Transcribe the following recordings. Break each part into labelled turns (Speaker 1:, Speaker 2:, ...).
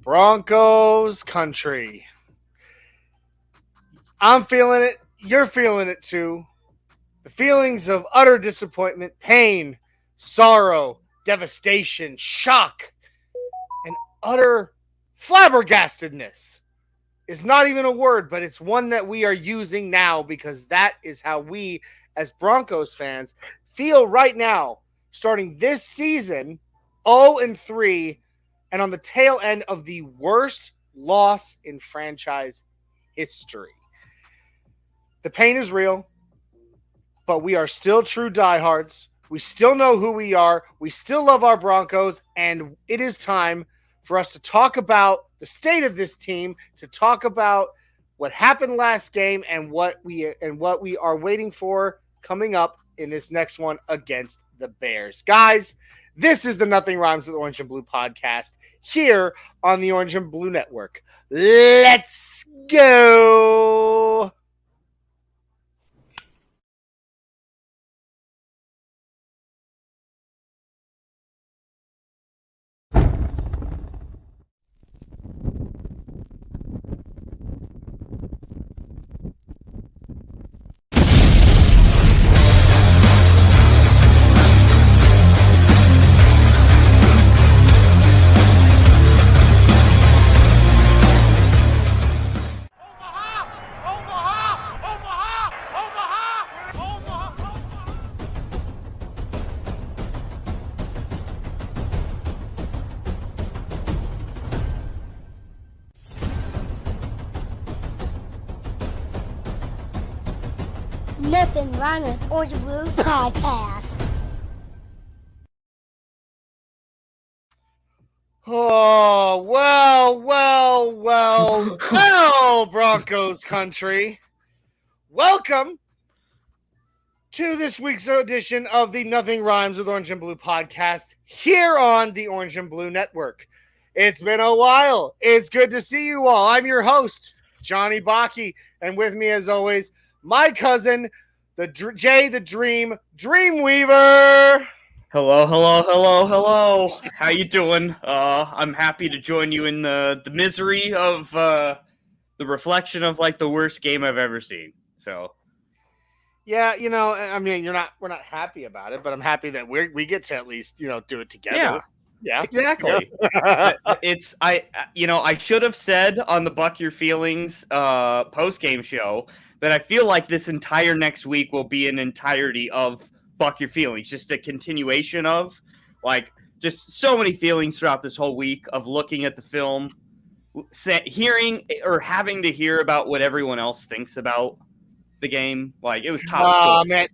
Speaker 1: Broncos Country. I'm feeling it. You're feeling it too. The feelings of utter disappointment, pain, sorrow, devastation, shock, and utter flabbergastedness is not even a word, but it's one that we are using now because that is how we, as Broncos fans, feel right now, starting this season 0-3 and on the tail end of the worst loss in franchise history. The pain is real, but we are still true diehards. We still know who we are. We still love our Broncos, and it is time for us to talk about the state of this team, to talk about what happened last game and what we are waiting for coming up in this next one against the Bears. Guys, this is the Nothing Rhymes with Orange and Blue podcast here on the Orange and Blue Network. Let's go!
Speaker 2: Nothing Wrong with Orange and Blue podcast.
Speaker 1: Oh, well, Broncos Country. Welcome to this week's edition of the Nothing Rhymes with Orange and Blue podcast here on the Orange and Blue Network. It's been a while. It's good to see you all. I'm your host, Johnny Bakke, and with me as always, my cousin, Jay the Dream Dreamweaver.
Speaker 3: Hello. How you doing? I'm happy to join you in the misery of the reflection of like the worst game I've ever seen. So,
Speaker 1: yeah, I mean, we're not happy about it, but I'm happy that we get to at least do it together. Yeah,
Speaker 3: exactly. I should have said on the Buck Your Feelings post game show that I feel like this entire next week will be an entirety of Buck Your Feelings, just a continuation of, like, just so many feelings throughout this whole week of looking at the film, hearing or having to hear about what everyone else thinks about the game. Like, it was top story.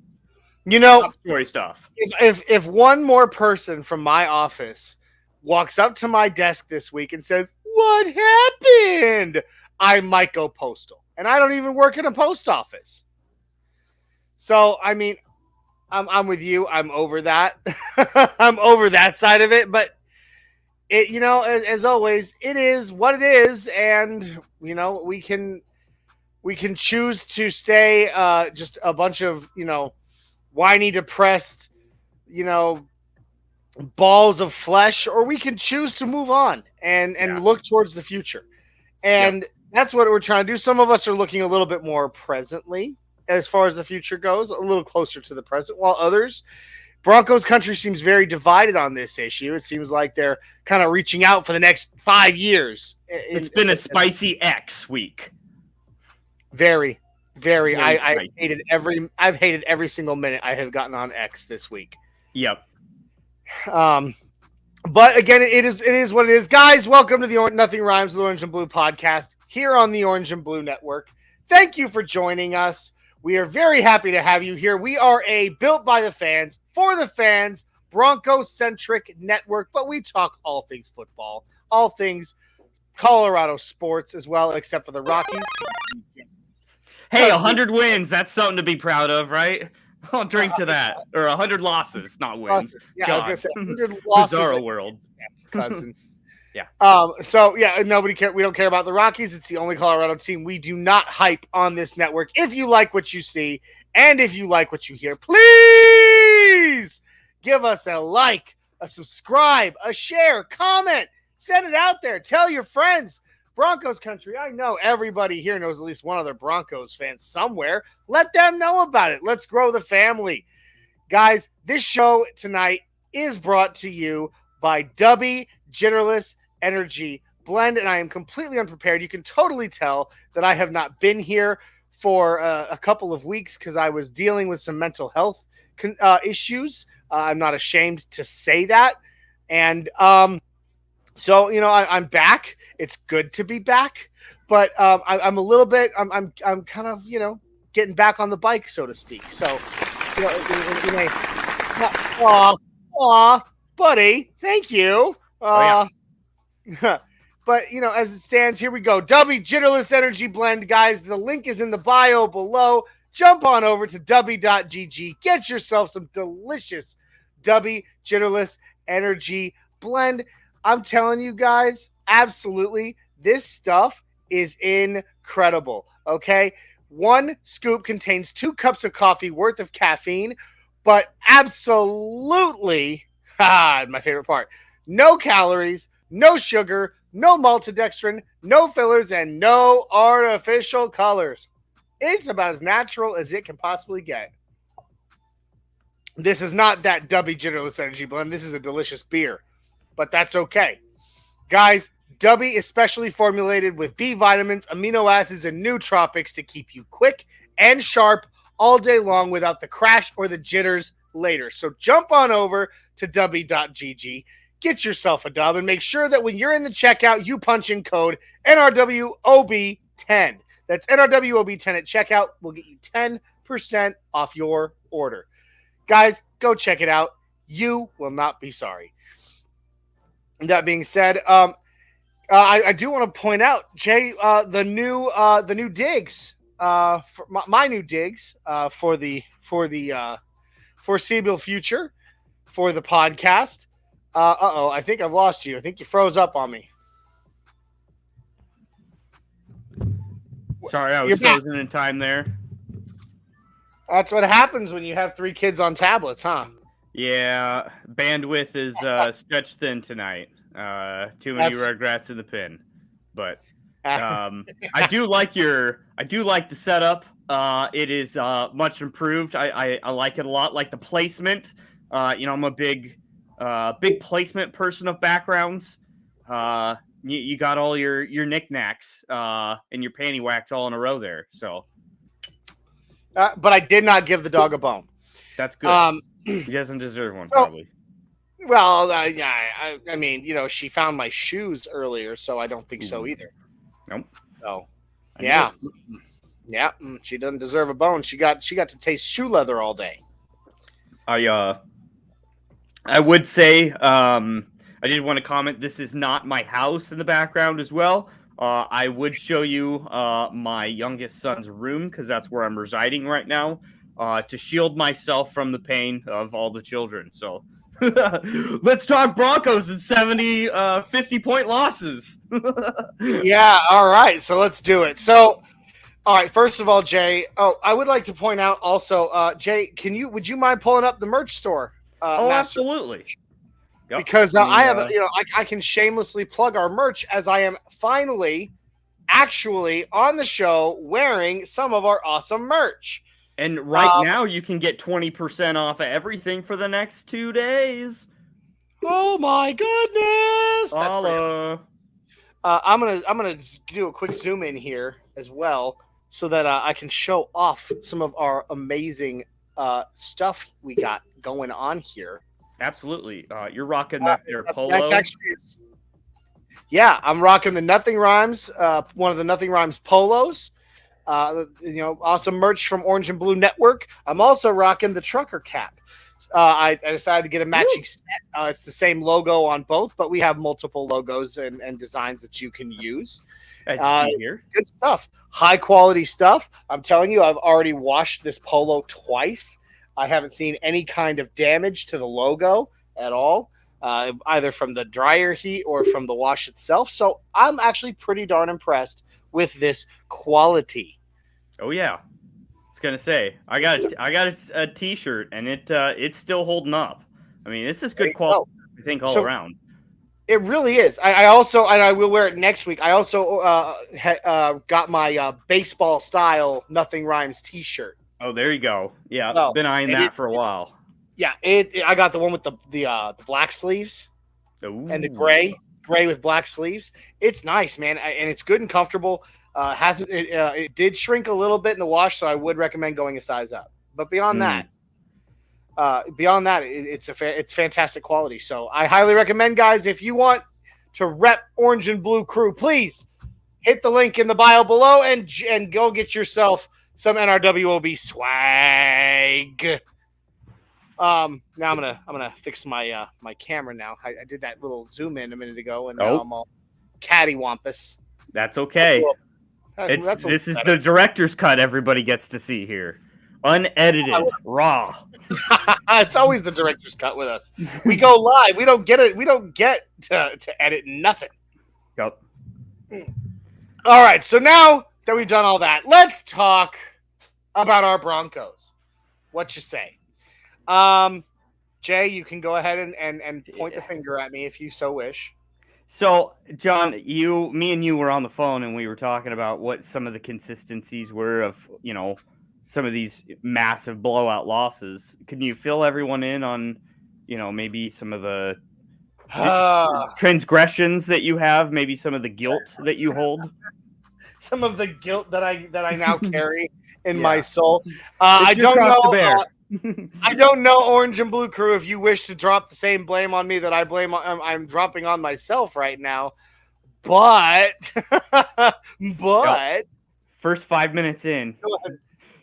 Speaker 1: Man.
Speaker 3: Top story stuff.
Speaker 1: If one more person from my office walks up to my desk this week and says, "What happened?" I might go postal. And I don't even work in a post office. So, I mean, I'm with you. I'm over that. I'm over that side of it. But, as always, it is what it is. And, we can choose to stay just a bunch of, whiny, depressed, balls of flesh. Or we can choose to move on and look towards the future. And that's what we're trying to do. Some of us are looking a little bit more presently as far as the future goes, a little closer to the present, while others, Broncos Country seems very divided on this issue. It seems like they're kind of reaching out for the next 5 years.
Speaker 3: It's been a spicy X week.
Speaker 1: Very, very. I've hated every single minute I have gotten on X this week.
Speaker 3: Yep.
Speaker 1: But again, it is what it is. Guys, welcome to the Nothing Rhymes with Orange and Blue podcast here on the Orange and Blue Network. Thank you for joining us. We are very happy to have you here. We are a built by the fans, for the fans, Bronco-centric network, but we talk all things football, all things Colorado sports as well, except for the Rockies.
Speaker 3: Hey, 100 wins. That's something to be proud of, right? I'll drink to that. Or 100 losses, not wins.
Speaker 1: Yeah,
Speaker 3: God.
Speaker 1: I was going to say 100 losses.
Speaker 3: Bizarro world.
Speaker 1: Cousin.
Speaker 3: Yeah.
Speaker 1: So, nobody care. We don't care about the Rockies. It's the only Colorado team we do not hype on this network. If you like what you see and if you like what you hear, please give us a like, a subscribe, a share, comment. Send it out there. Tell your friends. Broncos Country. I know everybody here knows at least one other Broncos fan somewhere. Let them know about it. Let's grow the family. Guys, this show tonight is brought to you by Jitterless Energy Blend, and I am completely unprepared. You can totally tell that I have not been here for a couple of weeks because I was dealing with some mental health issues. I'm not ashamed to say that. And so, I'm back. It's good to be back, but I'm a little bit. I'm kind of getting back on the bike, so to speak. So, aw, buddy, thank you. But as it stands, here we go. Jitterless Energy Blend, guys. The link is in the bio below. Jump on over to w.gg. Get yourself some delicious Jitterless Energy Blend. I'm telling you guys, absolutely, this stuff is incredible, okay? 1 scoop contains 2 cups of coffee worth of caffeine, but absolutely, my favorite part, no calories, no sugar, no maltodextrin, no fillers, and no artificial colors. It's about as natural as it can possibly get. This is not that Jitterless Energy Blend. This is a delicious beer. But that's okay. Guys, Dubby is specially formulated with B vitamins, amino acids, and nootropics to keep you quick and sharp all day long without the crash or the jitters later. So jump on over to w.gg, get yourself a dub, and make sure that when you're in the checkout, you punch in code NRWOB10. That's NRWOB10 at checkout. We'll get you 10% off your order. Guys, go check it out. You will not be sorry. That being said, I do want to point out, Jay, the new digs, my new digs, for the foreseeable future for the podcast. I think I've lost you. I think you froze up on me.
Speaker 3: Sorry, I was frozen in time there.
Speaker 1: That's what happens when you have 3 kids on tablets, huh?
Speaker 3: Yeah, bandwidth is stretched thin tonight. Too many regrets in the pin, but I do like the setup. It is much improved. I like it a lot. Like the placement. I'm a big placement person of backgrounds. You got all your knickknacks and your panty wax all in a row there. So,
Speaker 1: but I did not give the dog a bone.
Speaker 3: That's good. He doesn't deserve one, probably.
Speaker 1: Well, I mean, she found my shoes earlier, so I don't think so either.
Speaker 3: Nope.
Speaker 1: So, yeah, she doesn't deserve a bone. She got to taste shoe leather all day.
Speaker 3: I would say, I did want to comment. This is not my house in the background as well. I would show you my youngest son's room because that's where I'm residing right now, to shield myself from the pain of all the children. So. Let's talk Broncos and 50-point losses.
Speaker 1: Yeah, all right. So let's do it. So, all right. First of all, Jay. I would like to point out also, Jay. Would you mind pulling up the merch store? Master?
Speaker 3: Absolutely.
Speaker 1: Yep. Because I have, I can shamelessly plug our merch as I am finally, actually on the show wearing some of our awesome merch.
Speaker 3: And right now, you can get 20% off of everything for the next 2 days.
Speaker 1: Oh my goodness! That's I'm gonna do a quick zoom in here as well, so that I can show off some of our amazing stuff we got going on here.
Speaker 3: Absolutely, you're rocking that there polo.
Speaker 1: That's actually, yeah, I'm rocking the Nothing Rhymes, one of the Nothing Rhymes polos. Awesome merch from Orange and Blue Network. I'm also rocking the trucker cap. I decided to get a matching set. It's the same logo on both, but we have multiple logos and designs that you can use.
Speaker 3: Here.
Speaker 1: Good stuff. High quality stuff. I'm telling you, I've already washed this polo twice. I haven't seen any kind of damage to the logo at all, either from the dryer heat or from the wash itself. So I'm actually pretty darn impressed with this quality.
Speaker 3: Oh yeah, I was gonna say I got a T-shirt and it's still holding up. I mean, this is good quality. I think all around.
Speaker 1: It really is. I also, and I will wear it next week. I also got my baseball style Nothing Rhymes T-shirt.
Speaker 3: Oh, there you go. Yeah,
Speaker 1: Oh,
Speaker 3: been eyeing that for a while.
Speaker 1: Yeah, I got the one with the black sleeves and the
Speaker 3: Ooh.
Speaker 1: gray with black sleeves. It's nice, man, and it's good and comfortable. It did shrink a little bit in the wash, so I would recommend going a size up. But beyond that, it's fantastic quality. So I highly recommend, guys, if you want to rep Orange and Blue Crew, please hit the link in the bio below and go get yourself some NRWOB swag. Now I'm gonna fix my my camera now. I did that little zoom in a minute ago, and now I'm all cattywampus.
Speaker 3: That's okay. This is the director's cut everybody gets to see here. Unedited, raw.
Speaker 1: It's always the director's cut with us. We go live. We don't get it. We don't get to edit nothing.
Speaker 3: Yep.
Speaker 1: All right. So now that we've done all that, let's talk about our Broncos. What you say? Jay, you can go ahead and point the finger at me if you so wish.
Speaker 3: So, John, me and you were on the phone and we were talking about what some of the consistencies were of, some of these massive blowout losses. Can you fill everyone in on, maybe some of the transgressions that you have, maybe some of the guilt that you hold?
Speaker 1: Some of the guilt that I now carry in my soul. I don't know, Orange and Blue Crew, if you wish to drop the same blame on me that I'm dropping on myself right now. But
Speaker 3: first 5 minutes in,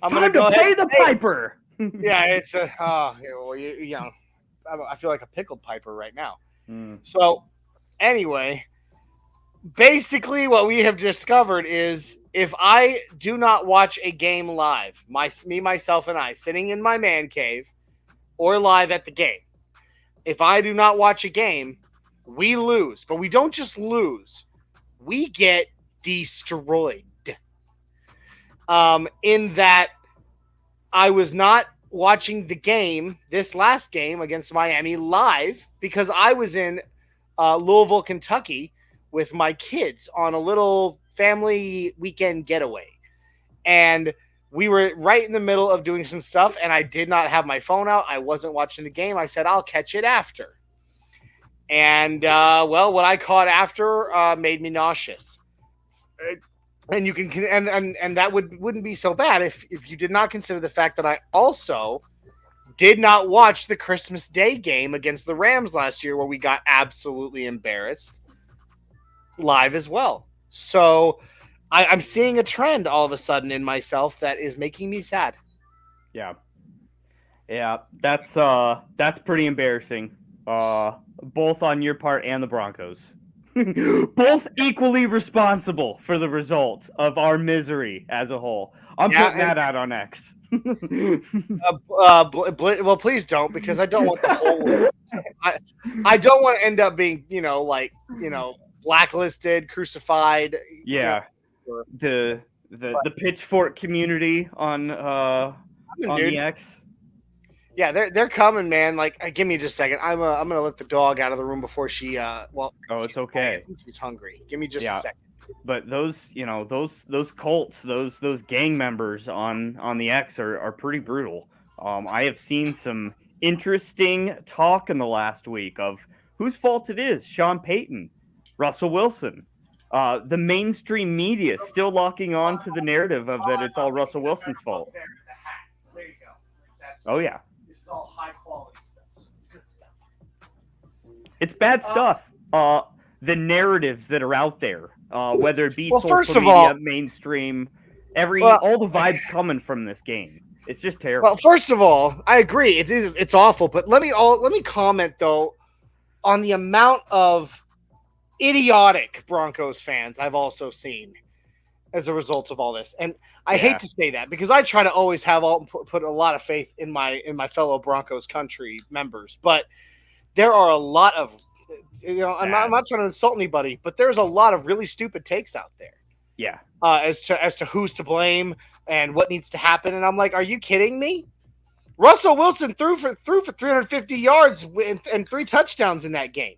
Speaker 1: I'm
Speaker 3: going to pay the piper.
Speaker 1: Yeah, it's I feel like a pickled piper right now. So anyway, basically what we have discovered is if I do not watch a game live, myself, and I, sitting in my man cave or live at the game, if I do not watch a game, we lose. But we don't just lose. We get destroyed. In that I was not watching the game, this last game against Miami, live because I was in Louisville, Kentucky with my kids on a little family weekend getaway. And we were right in the middle of doing some stuff, and I did not have my phone out. I wasn't watching the game. I said, I'll catch it after. And, what I caught after made me nauseous. And you can, and that wouldn't be so bad if you did not consider the fact that I also did not watch the Christmas Day game against the Rams last year where we got absolutely embarrassed live as well. So I'm seeing a trend all of a sudden in myself that is making me sad.
Speaker 3: Yeah, that's pretty embarrassing. Both on your part and the Broncos. Both equally responsible for the results of our misery as a whole. I'm putting that out on X.
Speaker 1: Well, please don't, because I don't want the whole. I don't want to end up being, blacklisted, crucified.
Speaker 3: Yeah, the pitchfork community on the X.
Speaker 1: Yeah, they're coming, man. Like, give me just a second. I'm gonna let the dog out of the room before she.
Speaker 3: It's okay.
Speaker 1: She's hungry. Give me just a second.
Speaker 3: But those cults, those gang members on the X are pretty brutal. I have seen some interesting talk in the last week of whose fault it is. Sean Payton, Russell Wilson, the mainstream media still locking on to the narrative of that it's all Russell Wilson's fault.
Speaker 1: There you go.
Speaker 3: Oh yeah.
Speaker 1: This is all high quality stuff. So it's good stuff.
Speaker 3: It's bad stuff. The narratives that are out there, whether it be
Speaker 1: social
Speaker 3: media, mainstream, all the vibes coming from this game. It's just terrible.
Speaker 1: Well, first of all, I agree. It's awful. But let me comment though on the amount of idiotic Broncos fans I've also seen as a result of all this. And I hate to say that because I try to always put a lot of faith in my fellow Broncos Country members, but there are a lot of, I'm not trying to insult anybody, but there's a lot of really stupid takes out there.
Speaker 3: Yeah.
Speaker 1: As to who's to blame and what needs to happen, and I'm like, are you kidding me? Russell Wilson threw for 350 yards and 3 touchdowns in that game.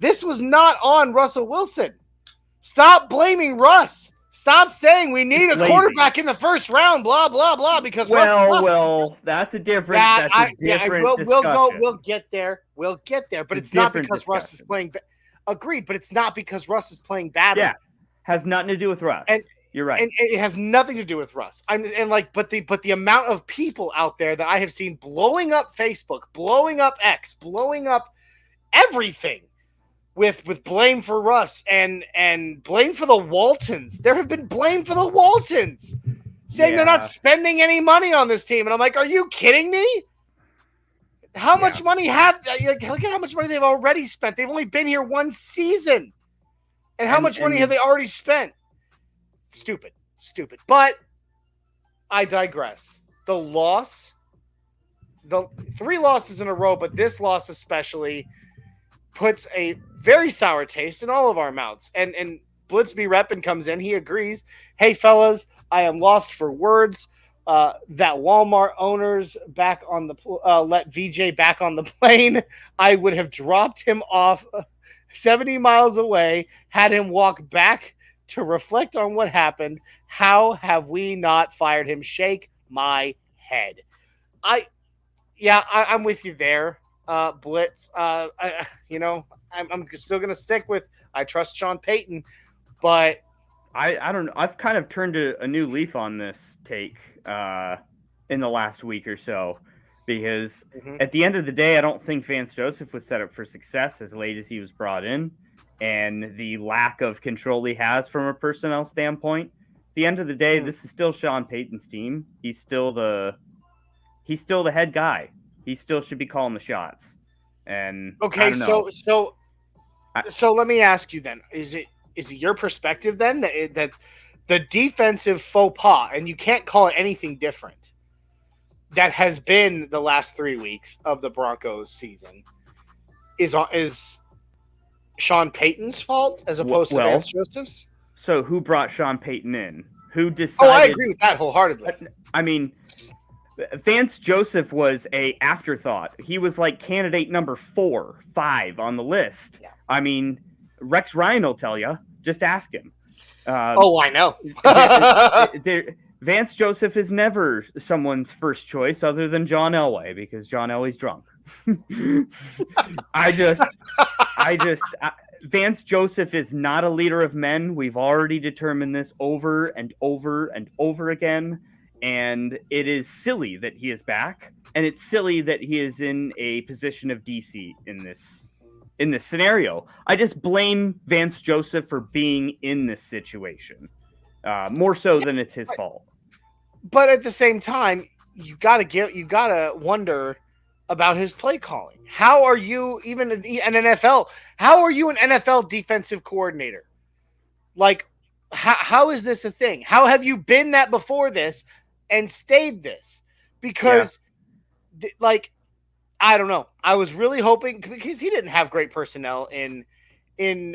Speaker 1: This was not on Russell Wilson. Stop blaming Russ. Stop saying we need
Speaker 4: It's
Speaker 1: a quarterback in the first round, blah, blah, blah, because Russ sucks.
Speaker 4: Well, that's a different discussion.
Speaker 1: We'll get there. We'll get there. But it's not because Russ is playing. Agreed, but it's not because Russ is playing badly.
Speaker 4: Yeah, has nothing to do with Russ.
Speaker 1: And
Speaker 4: you're right.
Speaker 1: And it has nothing to do with Russ. But the amount of people out there that I have seen blowing up Facebook, blowing up X, blowing up everything with blame for Russ and blame for the Waltons. There have been blame for the Waltons, saying they're not spending any money on this team. And I'm like, are you kidding me? How much money look at how much money they've already spent. They've only been here one season. And how much money have they already spent? Stupid. But I digress. The 3 losses in a row, but this loss especially puts a very sour taste in all of our mouths. And Blitzby Reppin comes in. He agrees. Hey, fellas, I am lost for words. That Walmart owners back on the let VJ back on the plane. I would have dropped him off 70 miles away, had him walk back to reflect on what happened. How have we not fired him? Shake my head. I'm with you there, Blitz. I'm still gonna stick with I trust Sean Payton, but
Speaker 4: I don't know. I've kind of turned a new leaf on this take in the last week or so, because at the end of the day, I don't think Vance Joseph was set up for success as late as he was brought in, and the lack of control he has from a personnel standpoint. At the end of the day, this is still Sean Payton's team. He's still the head guy. He still should be calling the shots. And
Speaker 1: okay, so let me ask you then: is it your perspective then that the defensive faux pas, and you can't call it anything different, that has been the last 3 weeks of the Broncos season, is Sean Payton's fault as opposed to Vance Joseph's?
Speaker 4: So who brought Sean Payton in? Who decided?
Speaker 1: Oh, I agree with that wholeheartedly.
Speaker 4: I mean, Vance Joseph was a afterthought. He was like candidate number 4, 5 on the list. Yeah. I mean, Rex Ryan will tell you. Just ask him.
Speaker 1: I know.
Speaker 4: Vance Joseph is never someone's first choice other than John Elway, because John Elway's drunk. Vance Joseph is not a leader of men. We've already determined this over and over and over again. And it is silly that he is back. And it's silly that he is in a position of DC in this scenario. I just blame Vance Joseph for being in this situation, more so than it's his fault.
Speaker 1: But at the same time, you gotta wonder about his play calling. How are you even an NFL? How are you an NFL defensive coordinator? Like, how is this a thing? How have you been that before this and stayed this? Because, I don't know. I was really hoping, because he didn't have great personnel in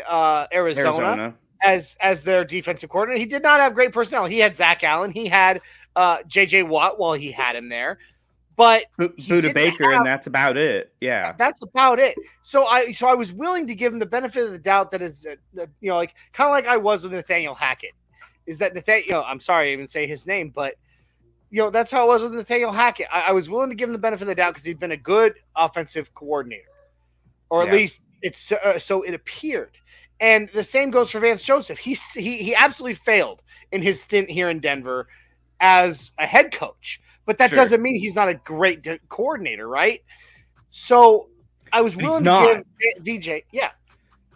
Speaker 1: Arizona as their defensive coordinator. He did not have great personnel. He had Zach Allen. He had J.J. Watt while he had him there. But
Speaker 4: Buda Baker, and that's about it. Yeah,
Speaker 1: that's about it. So I was willing to give him the benefit of the doubt that is, kind of like I was with Nathaniel Hackett. Is that Nathaniel? I'm sorry I even say his name, but that's how it was with Nathaniel Hackett. I was willing to give him the benefit of the doubt because he'd been a good offensive coordinator, or at least it's so it appeared. And the same goes for Vance Joseph. He absolutely failed in his stint here in Denver as a head coach. But that doesn't mean he's not a great coordinator, right? So I was willing to give VJ,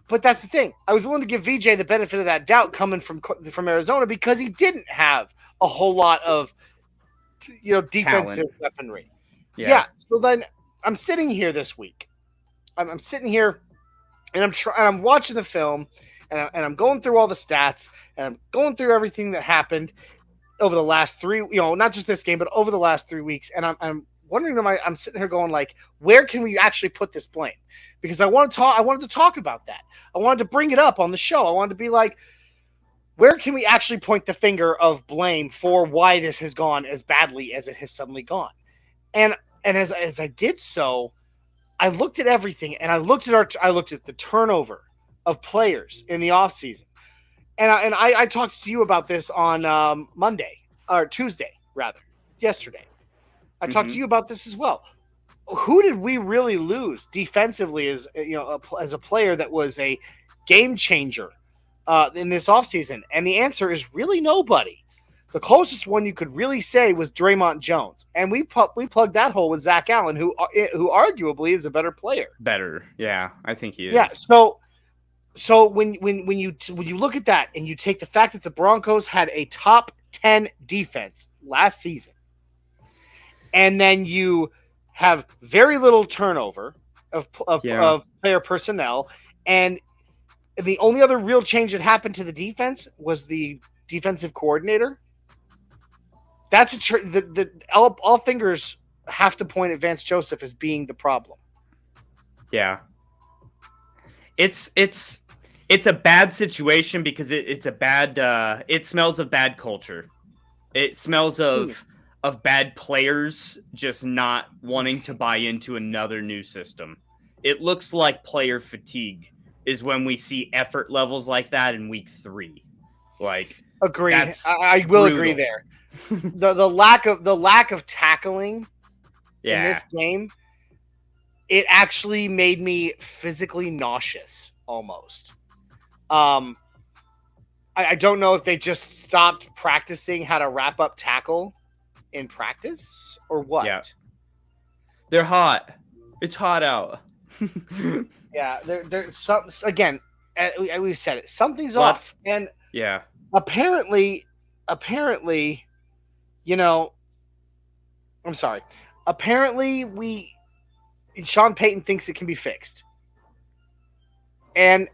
Speaker 1: but that's the thing. I was willing to give VJ the benefit of that doubt coming from Arizona, because he didn't have a whole lot of defensive weaponry. Yeah. So then I'm sitting here this week. I'm sitting here, and I'm watching the film, and I'm going through all the stats, and I'm going through everything that happened over the last 3, not just this game, but over the last 3 weeks. And I'm wondering, I'm sitting here going, like, where can we actually put this blame? Because I wanted to talk about that. I wanted to bring it up on the show. I wanted to be like, where can we actually point the finger of blame for why this has gone as badly as it has suddenly gone? And as I did so, I looked at everything, and I looked at the turnover of players in the offseason. And I talked to you about this on Monday, or Tuesday, rather, yesterday. I talked to you about this as well. Who did we really lose defensively as a player that was a game changer in this offseason? And the answer is really nobody. The closest one you could really say was Draymond Jones, and we plugged that hole with Zach Allen, who arguably is a better player.
Speaker 4: Better, yeah, I think he is.
Speaker 1: Yeah, so when you look at that and you take the fact that the Broncos had a top 10 defense last season, and then you have very little turnover of player personnel, and the only other real change that happened to the defense was the defensive coordinator. That's all fingers have to point at Vance Joseph as being the problem.
Speaker 3: Yeah. It's a bad situation because it's a bad it smells of bad culture. It smells of bad players just not wanting to buy into another new system. It looks like player fatigue is when we see effort levels like that in week 3. Like,
Speaker 1: agreed. I will agree there. the lack of tackling in this game, it actually made me physically nauseous almost. I don't know if they just stopped practicing how to wrap up tackle in practice or what.
Speaker 3: Yeah. They're hot. It's hot out.
Speaker 1: Yeah, there's some, again, we said it. Something's off. And
Speaker 3: yeah.
Speaker 1: Apparently, I'm sorry. Apparently, Sean Payton thinks it can be fixed. And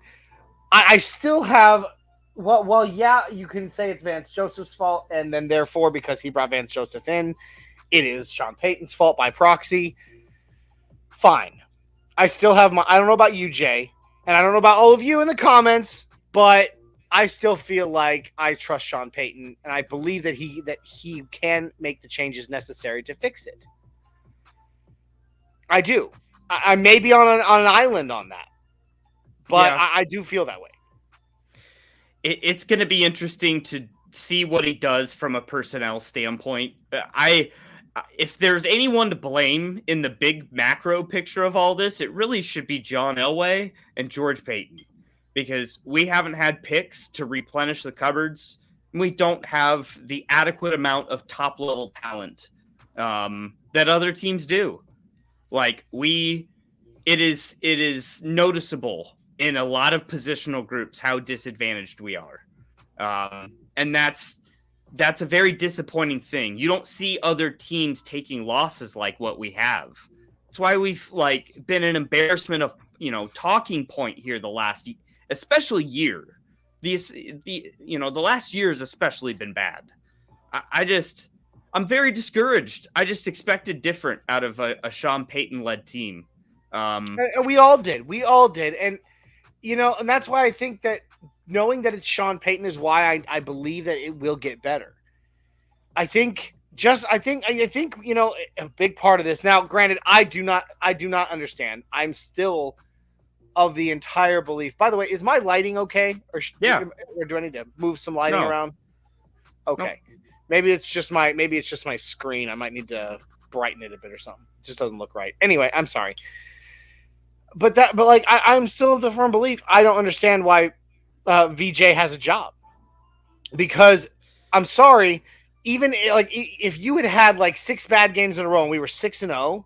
Speaker 1: I still have, well, yeah, you can say it's Vance Joseph's fault, and then therefore, because he brought Vance Joseph in, it is Sean Payton's fault by proxy. Fine. I still have I don't know about you, Jay, and I don't know about all of you in the comments, but I still feel like I trust Sean Payton, and I believe that he can make the changes necessary to fix it. I do. I may be on an island on that, but yeah. I do feel that way.
Speaker 3: It's going to be interesting to see what he does from a personnel standpoint. If there's anyone to blame in the big macro picture of all this, it really should be John Elway and George Payton, because we haven't had picks to replenish the cupboards. And we don't have the adequate amount of top-level talent that other teams do. Like, it is noticeable in a lot of positional groups how disadvantaged we are. And that's a very disappointing thing. You don't see other teams taking losses like what we have. That's why we've been an embarrassment of, talking point here the last, especially year. The last year has especially been bad. I'm very discouraged. I just expected different out of a Sean Payton-led team.
Speaker 1: We all did. And, and that's why I think that knowing that it's Sean Payton is why I believe that it will get better. I think a big part of this. Now, granted, I do not understand. I'm still of the entire belief. By the way, is my lighting okay? Or do I need to move some lighting around? Okay. Nope. Maybe it's just my screen. I might need to brighten it a bit or something. It just doesn't look right. Anyway, I'm sorry. I'm still of the firm belief. I don't understand why VJ has a job, because I'm sorry, even if you had 6 bad games in a row and we were 6-0,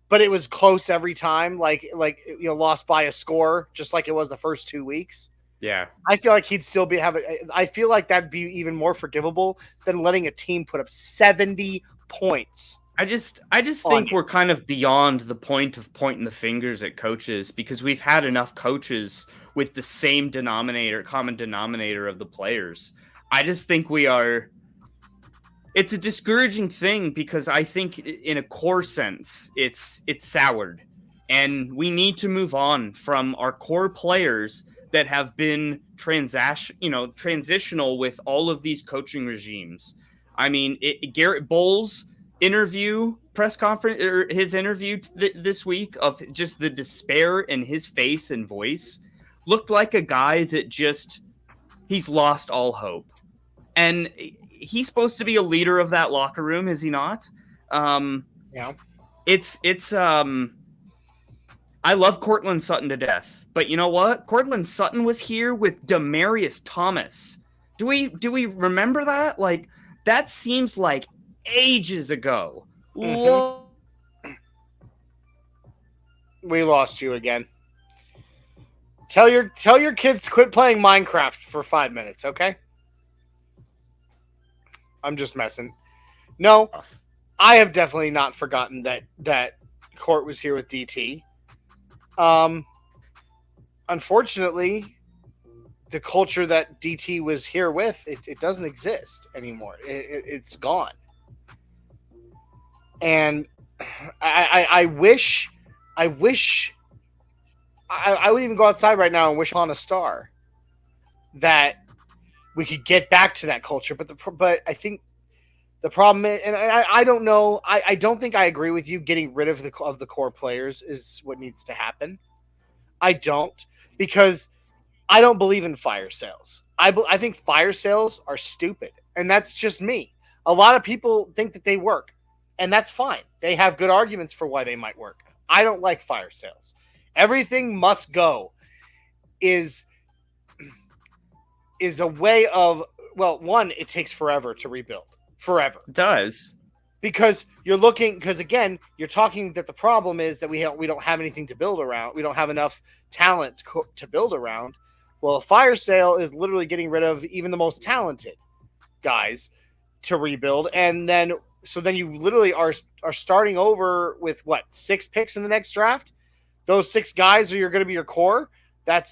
Speaker 1: but it was close every time, lost by a score, just like it was the first 2 weeks.
Speaker 3: Yeah,
Speaker 1: I feel like he'd still I feel like that'd be even more forgivable than letting a team put up 70 points.
Speaker 3: I just think we're kind of beyond the point of pointing the fingers at coaches, because we've had enough coaches with the same common denominator of the players. I just think it's a discouraging thing, because I think in a core sense, it's soured, and we need to move on from our core players that have been transitional with all of these coaching regimes. I mean, Garrett Bowles,
Speaker 4: press conference, or his interview this week, of just the despair in his face and voice, looked like a guy that he's lost all hope. And he's supposed to be a leader of that locker room, is he not?
Speaker 1: Yeah.
Speaker 4: I love Cortland Sutton to death, but you know what? Cortland Sutton was here with Demaryius Thomas. Do we remember that? Like, that seems like ages ago.
Speaker 1: Mm-hmm. We lost you again. Tell your kids to quit playing Minecraft for 5 minutes, okay? I'm just messing. No, I have definitely not forgotten that Court was here with DT. Unfortunately, the culture that DT was here with, it doesn't exist anymore. It's gone. And I wish I would even go outside right now and wish on a star that we could get back to that culture. But I think the problem is, and I don't know, I don't think I agree with you. Getting rid of the core players is what needs to happen. I don't, because I don't believe in fire sales. I think fire sales are stupid, and that's just me. A lot of people think that they work, and that's fine. They have good arguments for why they might work. I don't like fire sales. Everything must go is a way of, well, one, it takes forever to rebuild. Forever.
Speaker 4: It does.
Speaker 1: Because again, you're talking that the problem is that we don't have anything to build around. We don't have enough talent to build around. Well, a fire sale is literally getting rid of even the most talented guys to rebuild. And then you literally are starting over with 6 picks in the next draft? Those 6 guys are going to be your core. And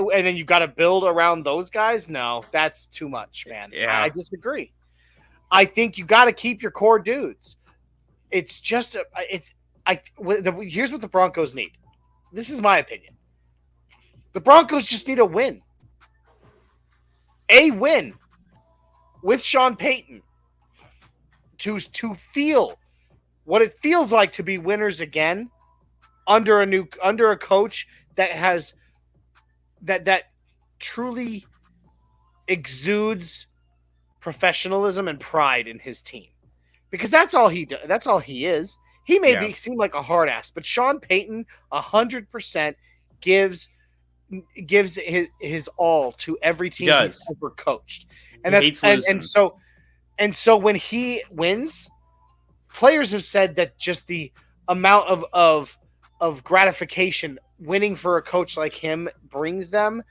Speaker 1: then you got to build around those guys. No, that's too much, man.
Speaker 4: Yeah.
Speaker 1: I disagree. I think you got to keep your core dudes. It's just here's what the Broncos need. This is my opinion. The Broncos just need a win. A win with Sean Payton to feel what it feels like to be winners again under a coach that has that truly exudes professionalism and pride in his team, because that's all he does. That's all he is. He may seem like a hard ass, but Sean Payton 100% gives his all to every team he's ever coached, and so when he wins, players have said that just the amount of gratification winning for a coach like him brings them,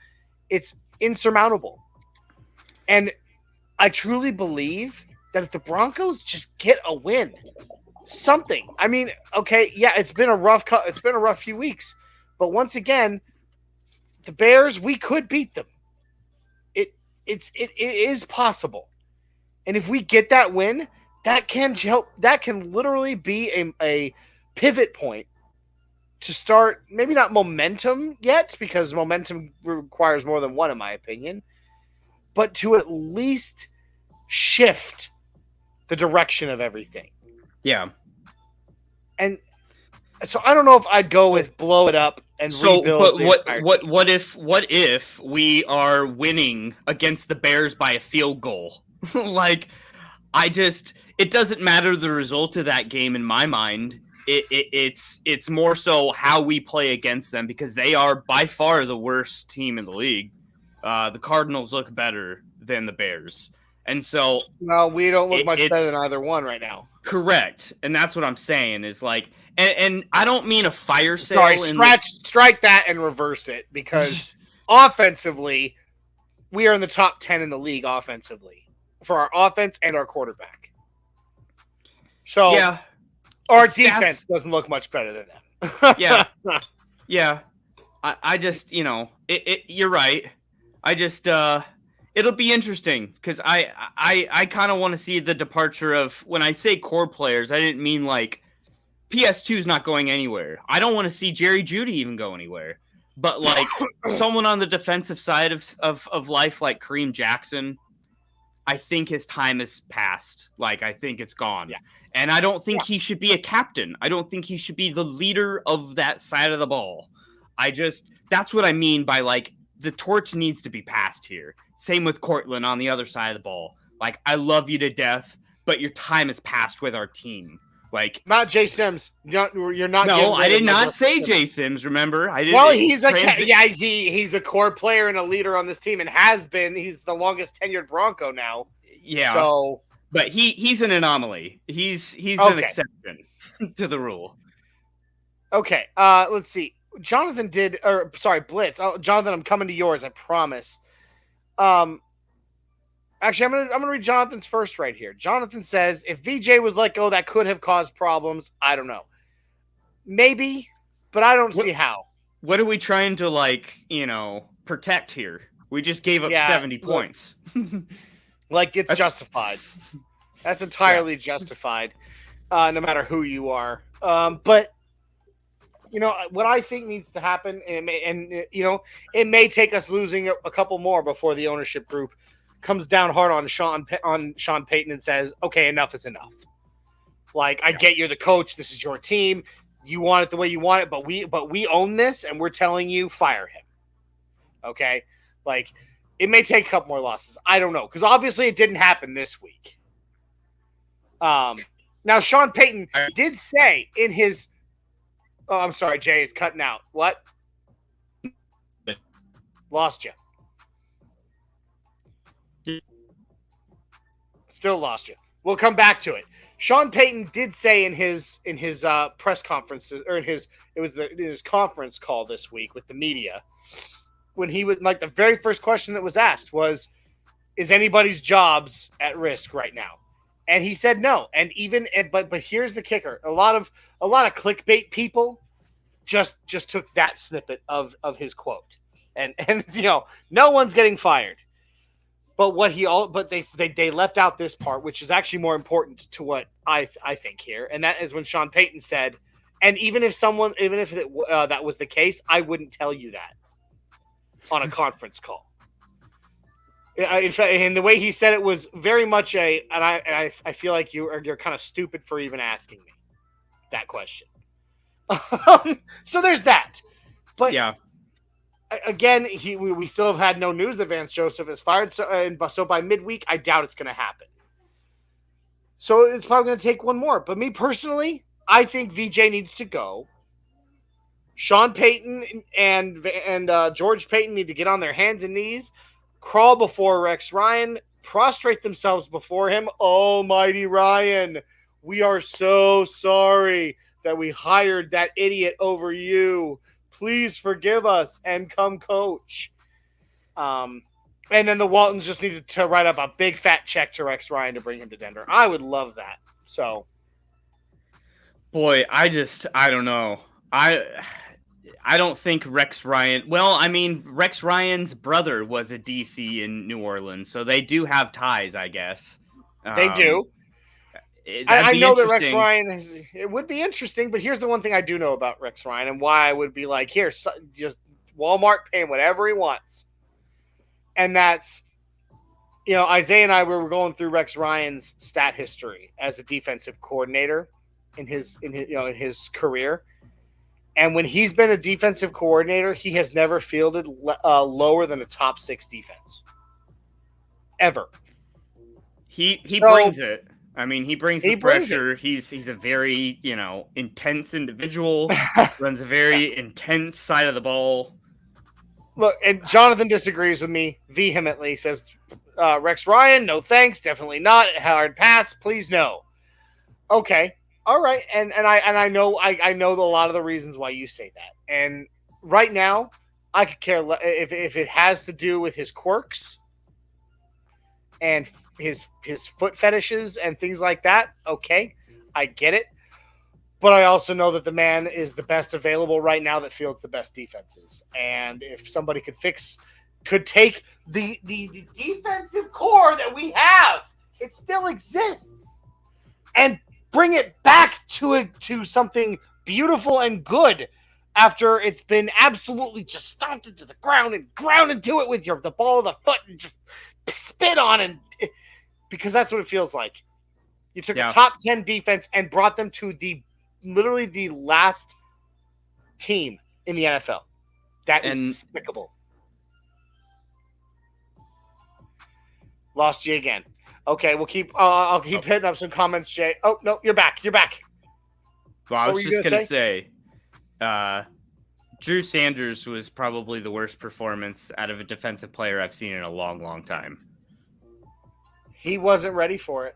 Speaker 1: it's insurmountable. And I truly believe that if the Broncos just get a win, something. I mean, okay, yeah, it's been a rough few weeks, but once again, the Bears, we could beat them. It is possible, and if we get that win, that can help. That can literally be a pivot point to start. Maybe not momentum yet, because momentum requires more than one, in my opinion, but to at least shift the direction of everything.
Speaker 4: Yeah.
Speaker 1: And so I don't know if I'd go with blow it up and rebuild.
Speaker 4: But what if we are winning against the Bears by a field goal? Like, it doesn't matter the result of that game in my mind. It's more so how we play against them, because they are by far the worst team in the league. The Cardinals look better than the Bears. And so,
Speaker 1: well, we don't look much better than either one right now.
Speaker 4: Correct. And that's what I'm saying is, like, and I don't mean a fire sale.
Speaker 1: Sorry, strike that and reverse it, because offensively, we are in the top 10 in the league offensively for our offense and our quarterback. So,
Speaker 4: yeah,
Speaker 1: our defense doesn't look much better than them.
Speaker 4: Yeah. I just, you're right. I just, it'll be interesting, because I kind of want to see the departure of, when I say core players, I didn't mean like PS2's not going anywhere. I don't want to see Jerry Jeudy even go anywhere. But like someone on the defensive side of life, like Kareem Jackson,
Speaker 3: I think his time has passed. Like, I think it's gone.
Speaker 1: Yeah.
Speaker 3: And I don't think he should be a captain. I don't think he should be the leader of that side of the ball. That's what I mean by, like, the torch needs to be passed here. Same with Cortland on the other side of the ball. Like, I love you to death, but your time has passed with our team. Like,
Speaker 1: not Jay Sims. You're not.
Speaker 3: No, I did not say Jay Sims. Remember, I didn't.
Speaker 1: Well, he's a core player and a leader on this team, and has been. He's the longest tenured Bronco now.
Speaker 3: Yeah.
Speaker 1: So,
Speaker 3: but he's an anomaly. He's an exception to the rule.
Speaker 1: Okay. Let's see. Blitz. Oh, Jonathan, I'm coming to yours. I promise. Actually, I'm gonna read Jonathan's first right here. Jonathan says, if VJ was let go, that could have caused problems. I don't know. Maybe, but I don't see how.
Speaker 3: What are we trying to, protect here? We just gave up 70 points.
Speaker 1: Like, it's justified. That's entirely justified, no matter who you are. But, what I think needs to happen, and it may take us losing a couple more before the ownership group comes down hard on Sean Payton and says, okay, enough is enough. Like, I get you're the coach. This is your team. You want it the way you want it, but we own this, and we're telling you, fire him. Okay? Like, it may take a couple more losses. I don't know, because obviously it didn't happen this week. Now, Sean Payton did say in his... Oh, I'm sorry, Jay. It's cutting out. What? Lost you. Still lost you. We'll come back to it. Sean Payton did say in his press conferences, or in his conference call this week with the media, when he was like, the very first question that was asked was, is anybody's jobs at risk right now? And he said no. And but here's the kicker: a lot of clickbait people just took that snippet of his quote, and no one's getting fired. But they left out this part, which is actually more important to what I think here, and that is when Sean Payton said, and even if that was the case, I wouldn't tell you that on a conference call. In fact, and the way he said it was very much I feel like you're kind of stupid for even asking me that question. So there's that. But yeah. Again, we still have had no news that Vance Joseph is fired. So by midweek, I doubt it's going to happen. So it's probably going to take one more. But me personally, I think VJ needs to go. Sean Payton and George Payton need to get on their hands and knees, crawl before Rex Ryan, prostrate themselves before him. Almighty Ryan, we are so sorry that we hired that idiot over you. Please forgive us and come coach. And then the Waltons just needed to write up a big fat check to Rex Ryan to bring him to Denver. I would love that. So,
Speaker 3: boy, I don't know. I don't think Rex Ryan. Well, I mean, Rex Ryan's brother was a DC in New Orleans, so they do have ties, I guess.
Speaker 1: They do. I know that Rex Ryan it would be interesting, but here's the one thing I do know about Rex Ryan and why I would be like, here, just Walmart paying whatever he wants. And that's, Isaiah and I were going through Rex Ryan's stat history as a defensive coordinator in his career. And when he's been a defensive coordinator, he has never fielded lower than a top 6 defense. Ever.
Speaker 3: He brings it. I mean, he brings the pressure. He's a very, intense individual, runs a very intense side of the ball.
Speaker 1: Look, and Jonathan disagrees with me vehemently, says, Rex Ryan, no thanks, definitely not. Hard pass, please no. Okay, all right, and I know a lot of the reasons why you say that. And right now, I could care if it has to do with his quirks and his foot fetishes and things like that. Okay, I get it. But I also know that the man is the best available right now that fields the best defenses. And if somebody could take the defensive core that we have, it still exists, and bring it back to something beautiful and good after it's been absolutely just stomped into the ground and ground into it with the ball of the foot and just spit on, and because that's what it feels like. You took
Speaker 4: Yeah.
Speaker 1: a top 10 defense and brought them to literally the last team in the NFL. That is despicable. Lost you again. Okay, we'll keep. I'll keep hitting up some comments, Jay. Oh no, you're back. You're back.
Speaker 4: Well, I
Speaker 1: What
Speaker 4: was
Speaker 1: were
Speaker 4: just
Speaker 1: you
Speaker 4: gonna
Speaker 1: gonna
Speaker 4: say, Drew Sanders was probably the worst performance out of a defensive player I've seen in a long, long time.
Speaker 1: He wasn't ready for it.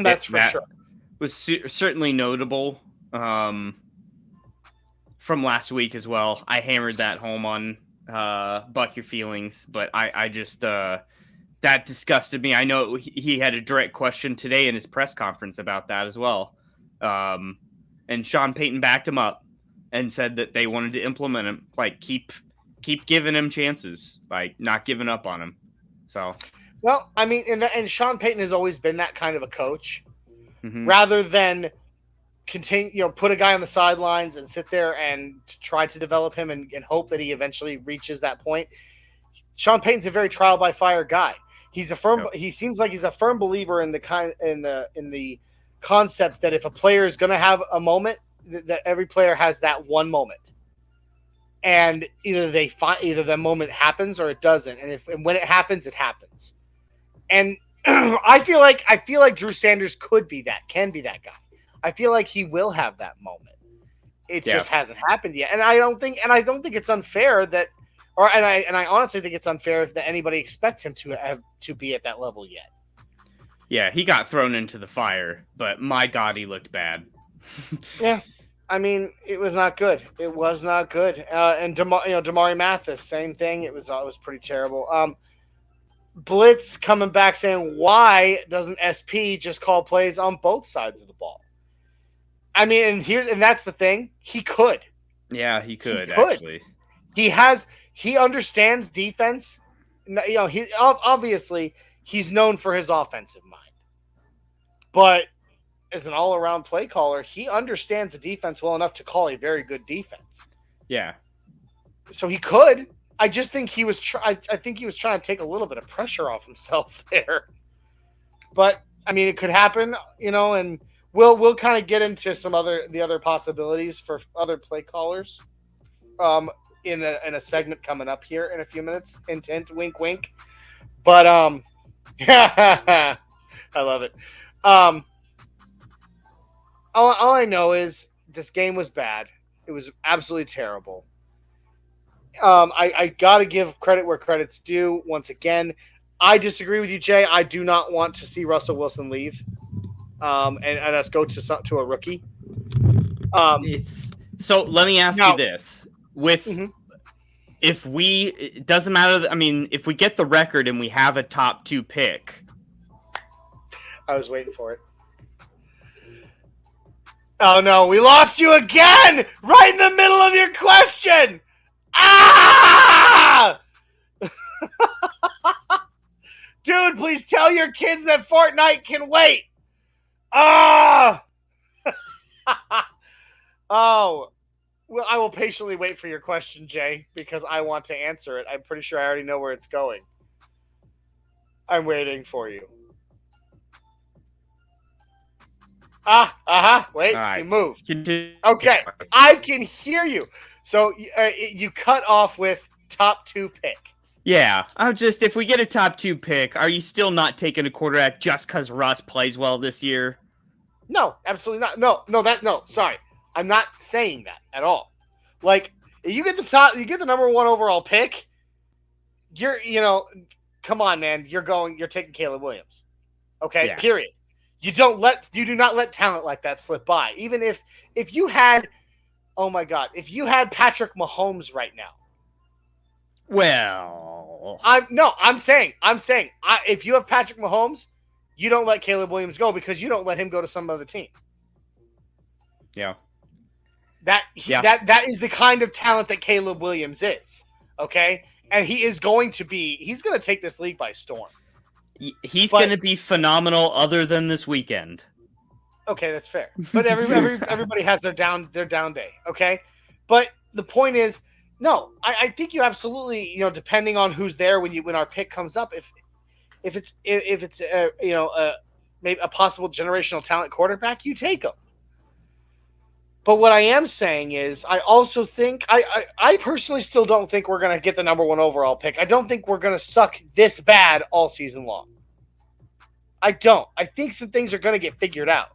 Speaker 1: That's for sure.
Speaker 4: Was certainly notable from last week as well. I hammered that home on Buck Your Feelings, but I just that disgusted me. I know he had a direct question today in his press conference about that as well. And Sean Payton backed him up and said that they wanted to implement him, like keep giving him chances, like not giving up on him. So,
Speaker 1: well, I mean, and Sean Payton has always been that kind of a coach,
Speaker 4: mm-hmm.
Speaker 1: rather than continue, put a guy on the sidelines and sit there and try to develop him and hope that he eventually reaches that point. Sean Payton's a very trial by fire guy. He's a firm. Yep. He seems like he's a firm believer in the concept that if a player is going to have a moment, that every player has that one moment, and either that moment happens or it doesn't. And when it happens, it happens. And I feel like Drew Sanders can be that guy. I feel like he will have that moment. It just hasn't happened yet, and I don't think it's unfair that. And I honestly think it's unfair that anybody expects him to be at that level yet.
Speaker 4: Yeah, he got thrown into the fire, but my God, he looked bad.
Speaker 1: Yeah, I mean, it was not good. It was not good. And Damari Mathis, same thing. It was pretty terrible. Blitz coming back saying, why doesn't SP just call plays on both sides of the ball? I mean, and that's the thing. He could.
Speaker 4: Yeah, he could. Actually.
Speaker 1: He understands defense. He obviously he's known for his offensive mind. But as an all-around play caller, he understands the defense well enough to call a very good defense.
Speaker 4: Yeah. So
Speaker 1: he could. I just think he was I think he was trying to take a little bit of pressure off himself there. But I mean, it could happen, and we'll kind of get into the other possibilities for other play callers. In a segment coming up here in a few minutes. Hint, wink, wink. But I love it. All I know is this game was bad. It was absolutely terrible. I got to give credit where credit's due. Once again, I disagree with you, Jay. I do not want to see Russell Wilson leave, and us go to a rookie.
Speaker 4: So let me ask you this: it doesn't matter. I mean, if we get the record and we have a top 2 pick,
Speaker 1: I was waiting for it. Oh no, we lost you again! Right in the middle of your question! Ah! Dude, please tell your kids that Fortnite can wait! Ah! Oh. Well, I will patiently wait for your question, Jay, because I want to answer it. I'm pretty sure I already know where it's going. I'm waiting for you. Wait,
Speaker 4: right.
Speaker 1: You moved.
Speaker 4: Continue.
Speaker 1: Okay, I can hear you. So you cut off with top 2 pick.
Speaker 4: Yeah, if we get a top 2 pick, are you still not taking a quarterback just because Russ plays well this year?
Speaker 1: No, absolutely not. No, sorry. I'm not saying that at all. Like, if you get the number 1 overall pick, come on, man. You're taking Caleb Williams. Okay, yeah. Period. You do not let talent like that slip by. Even if you had, oh my God, if you had Patrick Mahomes right now.
Speaker 4: Well,
Speaker 1: I'm saying, if you have Patrick Mahomes, you don't let Caleb Williams go because you don't let him go to some other team.
Speaker 4: Yeah.
Speaker 1: That is the kind of talent that Caleb Williams is, okay? And he's going to take this league by storm.
Speaker 4: He's going to be phenomenal other than this weekend.
Speaker 1: Okay, that's fair. But everybody has their down day, okay? But the point is, no, I think you absolutely, depending on who's there when our pick comes up, if it's maybe a possible generational talent quarterback, you take him. But what I am saying is, I also think I personally still don't think we're going to get the number 1 overall pick. I don't think we're going to suck this bad all season long. I don't. I think some things are going to get figured out.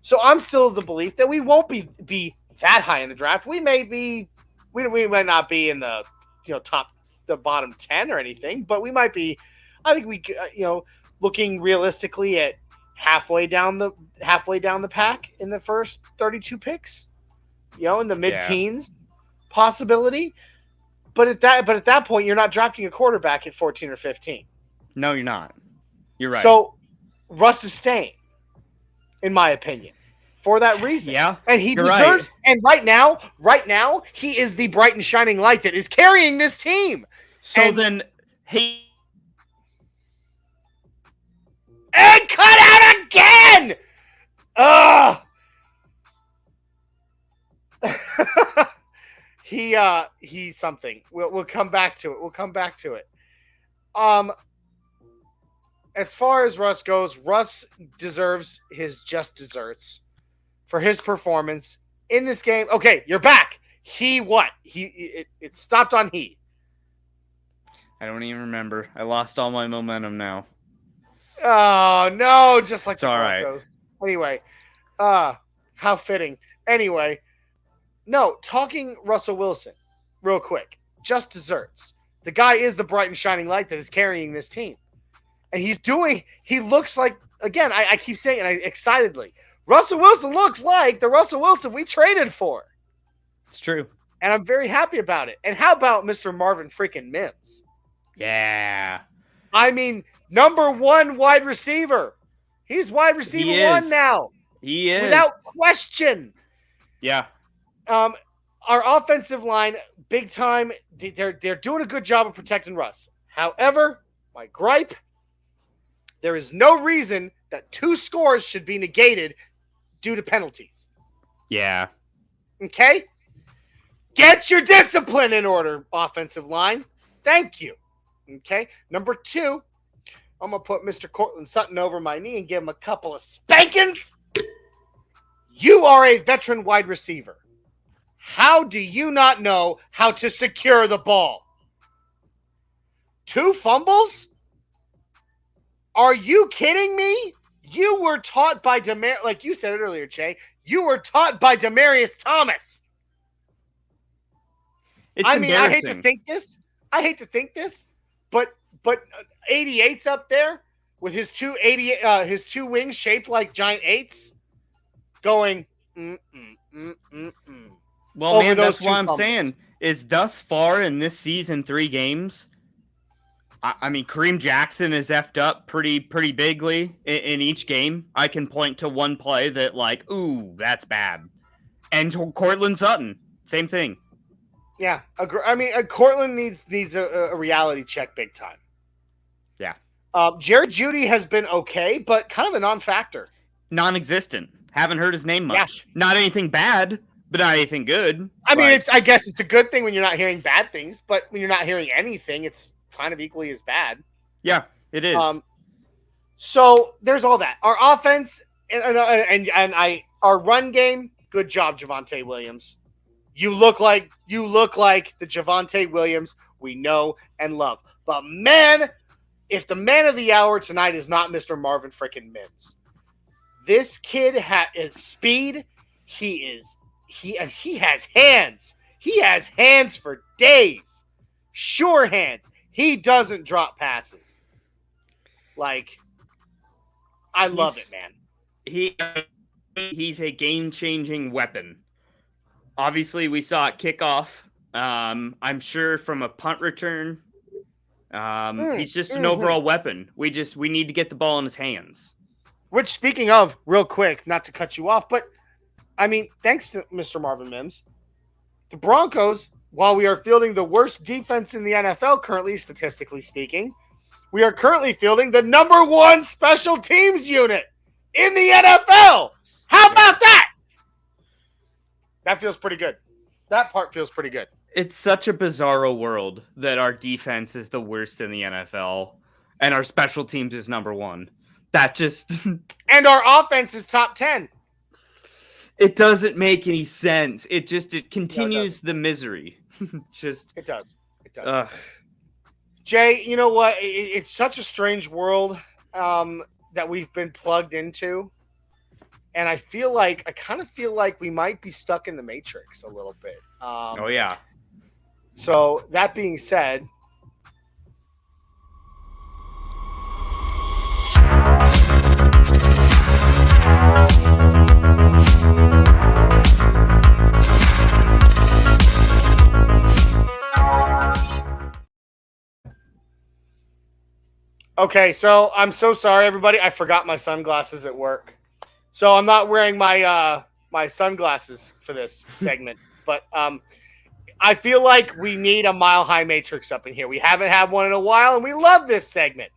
Speaker 1: So I'm still of the belief that we won't be that high in the draft. We may be, we might not be in the the bottom 10 or anything, but we might be. I think we looking realistically at halfway down the pack in the first 32 picks, in the mid-teens possibility. But at that point, you're not drafting a quarterback at 14 or 15.
Speaker 3: No, you're not. You're right.
Speaker 1: So Russ is staying, in my opinion, for that reason.
Speaker 3: Yeah,
Speaker 1: and he deserves. Right. And right now, he is the bright and shining light that is carrying this team.
Speaker 3: So then,
Speaker 1: and cut out again. He's something. We'll come back to it. As far as Russ goes, Russ deserves his just desserts for his performance in this game. Okay, you're back. It stopped on he.
Speaker 3: I don't even remember. I lost all my momentum now.
Speaker 1: Oh, no, just like
Speaker 3: it's the Broncos.
Speaker 1: Right. Anyway, how fitting. Anyway, no, talking Russell Wilson real quick. Just desserts. The guy is the bright and shining light that is carrying this team. And he looks like, again, I keep saying it excitedly, Russell Wilson looks like the Russell Wilson we traded for.
Speaker 3: It's true.
Speaker 1: And I'm very happy about it. And how about Mr. Marvin freaking Mims?
Speaker 3: Yeah.
Speaker 1: I mean, number 1 wide receiver. He's wide receiver 1 now.
Speaker 3: He is.
Speaker 1: Without question.
Speaker 3: Yeah.
Speaker 1: Our offensive line, big time, they're doing a good job of protecting Russ. However, my gripe, there is no reason that 2 scores should be negated due to penalties.
Speaker 3: Yeah.
Speaker 1: Okay? Get your discipline in order, offensive line. Thank you. Okay? Number 2, I'm going to put Mr. Cortland Sutton over my knee and give him a couple of spankings. You are a veteran wide receiver. How do you not know how to secure the ball? 2 fumbles? Are you kidding me? You were taught by like you said it earlier, Jay. You were taught by Demaryius Thomas. I hate to think this, but 88's up there with his two wings shaped like giant 8s, going.
Speaker 3: Well, man, that's what I'm saying. Is thus far in this season 3 games. I mean, Kareem Jackson is effed up pretty bigly in each game. I can point to one play that, like, ooh, that's bad. And Cortland Sutton, same thing.
Speaker 1: Yeah, I mean, Cortland needs a reality check big time.
Speaker 3: Yeah.
Speaker 1: Jared Jeudy has been okay, but kind of a non-factor.
Speaker 3: Non-existent. Haven't heard his name much. Yeah. Not anything bad, but not anything good.
Speaker 1: I mean, I guess it's a good thing when you're not hearing bad things, but when you're not hearing anything, it's kind of equally as bad.
Speaker 3: Yeah, it is.
Speaker 1: So there's all that. Our offense and our run game. Good job, Javonte Williams. You look like the Javonte Williams we know and love. But man, if the man of the hour tonight is not Mr. Marvin freaking Mims, this kid has speed. He has hands. He has hands for days. Sure hands. He doesn't drop passes. Like, I love it, man.
Speaker 3: He's a game-changing weapon. Obviously, we saw it kick off. I'm sure from a punt return. He's just an overall weapon. We need to get the ball in his hands.
Speaker 1: Which, speaking of, real quick, not to cut you off, but, I mean, thanks to Mr. Marvin Mims, the Broncos, while we are fielding the worst defense in the NFL currently, statistically speaking, we are currently fielding the number 1 special teams unit in the NFL. How about that? That feels pretty good. That part feels pretty good.
Speaker 3: It's such a bizarro world that our defense is the worst in the NFL. and our special teams is number 1. That just
Speaker 1: And our offense is top 10.
Speaker 3: it doesn't make any sense. It continues
Speaker 1: doesn't.
Speaker 3: the misery.
Speaker 1: It does.
Speaker 3: Ugh.
Speaker 1: Jay, you know what? It's such a strange world that we've been plugged into. And I kind of feel like we might be stuck in the Matrix a little bit.
Speaker 3: Oh, yeah.
Speaker 1: So that being said, okay, so I'm so sorry, everybody. I forgot my sunglasses at work. So I'm not wearing my my sunglasses for this segment. But I feel like we need a Mile High Matrix up in here. We haven't had one in a while, and we love this segment.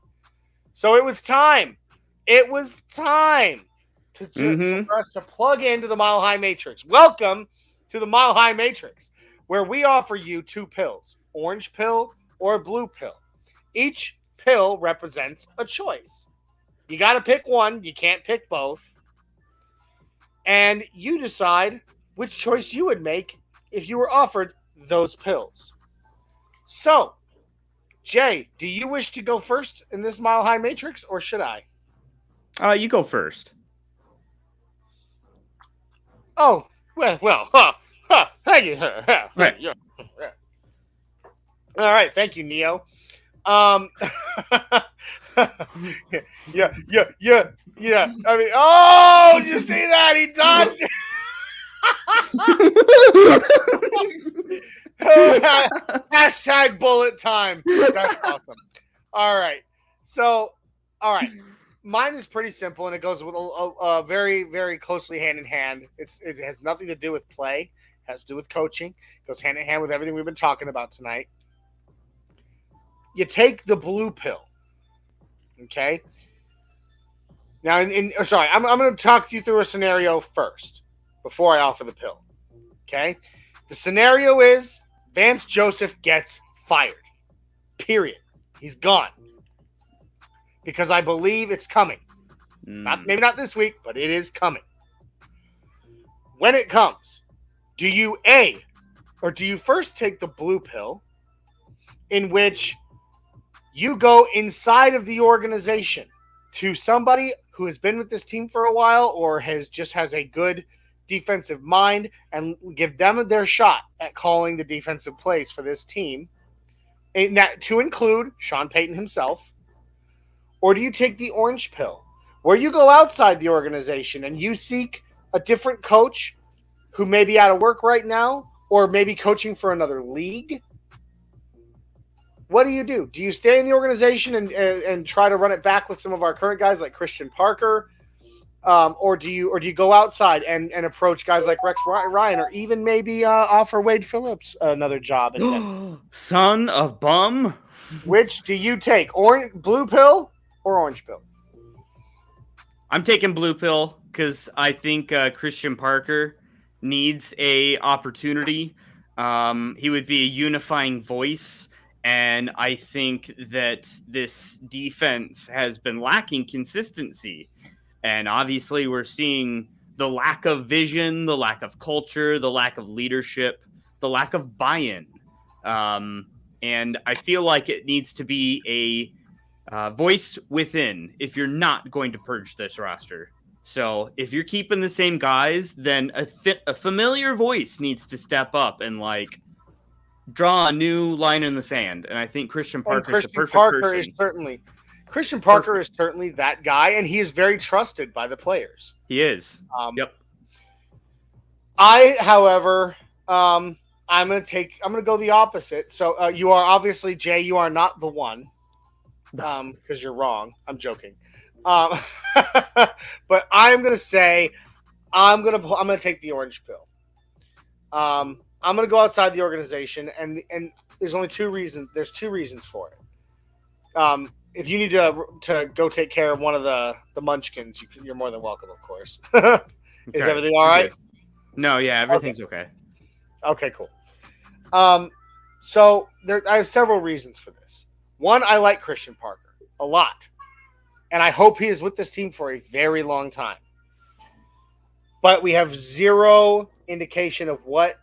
Speaker 1: So it was time. It was time for us to plug into the Mile High Matrix. Welcome to the Mile High Matrix, where we offer you 2 pills, orange pill or blue pill. Each pill represents a choice. You got to pick one. You can't pick both. And you decide which choice you would make if you were offered those pills. So, Jay, do you wish to go first in this Mile High Matrix, or should I?
Speaker 3: You go first.
Speaker 1: Oh, well, thank you.
Speaker 3: Right.
Speaker 1: All right, thank you, Neo. Yeah. I mean, oh, did you see that? He dodged it. Hashtag bullet time. That's awesome. All right. So, mine is pretty simple, and it goes with a very, very closely hand in hand. It has nothing to do with play. It has to do with coaching. It goes hand in hand with everything we've been talking about tonight. You take the blue pill. Okay? Now, I'm going to talk you through a scenario first before I offer the pill. Okay? The scenario is Vance Joseph gets fired. Period. He's gone. Because I believe it's coming. Maybe not this week, but it is coming. When it comes, do you first take the blue pill, in which you go inside of the organization to somebody who has been with this team for a while or has a good defensive mind and give them their shot at calling the defensive plays for this team, and that to include Sean Payton himself? Or do you take the orange pill, where you go outside the organization and you seek a different coach who may be out of work right now or maybe coaching for another league? What do you do? Do you stay in the organization and try to run it back with some of our current guys like Christian Parker? Or do you go outside and approach guys like Rex Ryan, or even maybe offer Wade Phillips another job?
Speaker 3: Son of bum.
Speaker 1: Which do you take? Blue pill or orange pill?
Speaker 3: I'm taking blue pill because I think Christian Parker needs a opportunity. He would be a unifying voice. And I think that this defense has been lacking consistency. And obviously we're seeing the lack of vision, the lack of culture, the lack of leadership, the lack of buy-in. And I feel like it needs to be a voice within if you're not going to purge this roster. So if you're keeping the same guys, then a familiar voice needs to step up and draw a new line in the sand. And I think Christian Parker is the perfect person.
Speaker 1: Christian Parker is certainly that guy, and he is very trusted by the players.
Speaker 3: He is. Yep.
Speaker 1: However, I'm going to go the opposite. So you are obviously, Jay, you are not the one, because you're wrong. I'm joking. But I'm going to say I'm going to take the orange pill. I'm going to go outside the organization, and there's only 2 reasons. There's 2 reasons for it. If you need to go take care of one of the munchkins, you're more than welcome, of course. Is everything all right?
Speaker 3: No, yeah, everything's okay.
Speaker 1: Okay, cool. So I have several reasons for this. One, I like Christian Parker. a lot. And I hope he is with this team for a very long time. But we have zero indication of what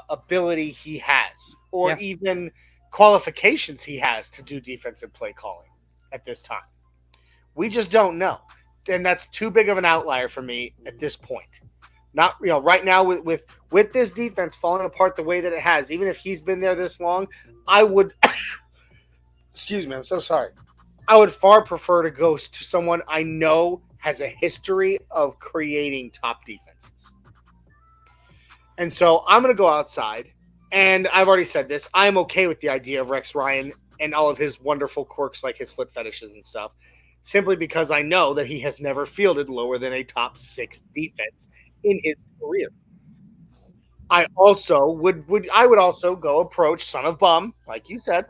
Speaker 1: ability he has, or even qualifications he has to do defensive play calling at this time. We just don't know, and that's too big of an outlier for me at this point. Not right now with this defense falling apart the way that it has. Even if he's been there this long, I would. Excuse me, I'm so sorry. I would far prefer to go to someone I know has a history of creating top defenses. And so I'm going to go outside, and I've already said this. I'm okay with the idea of Rex Ryan and all of his wonderful quirks like his foot fetishes and stuff, simply because I know that he has never fielded lower than a top 6 defense in his career. I also would also go approach Son of Bum, like you said.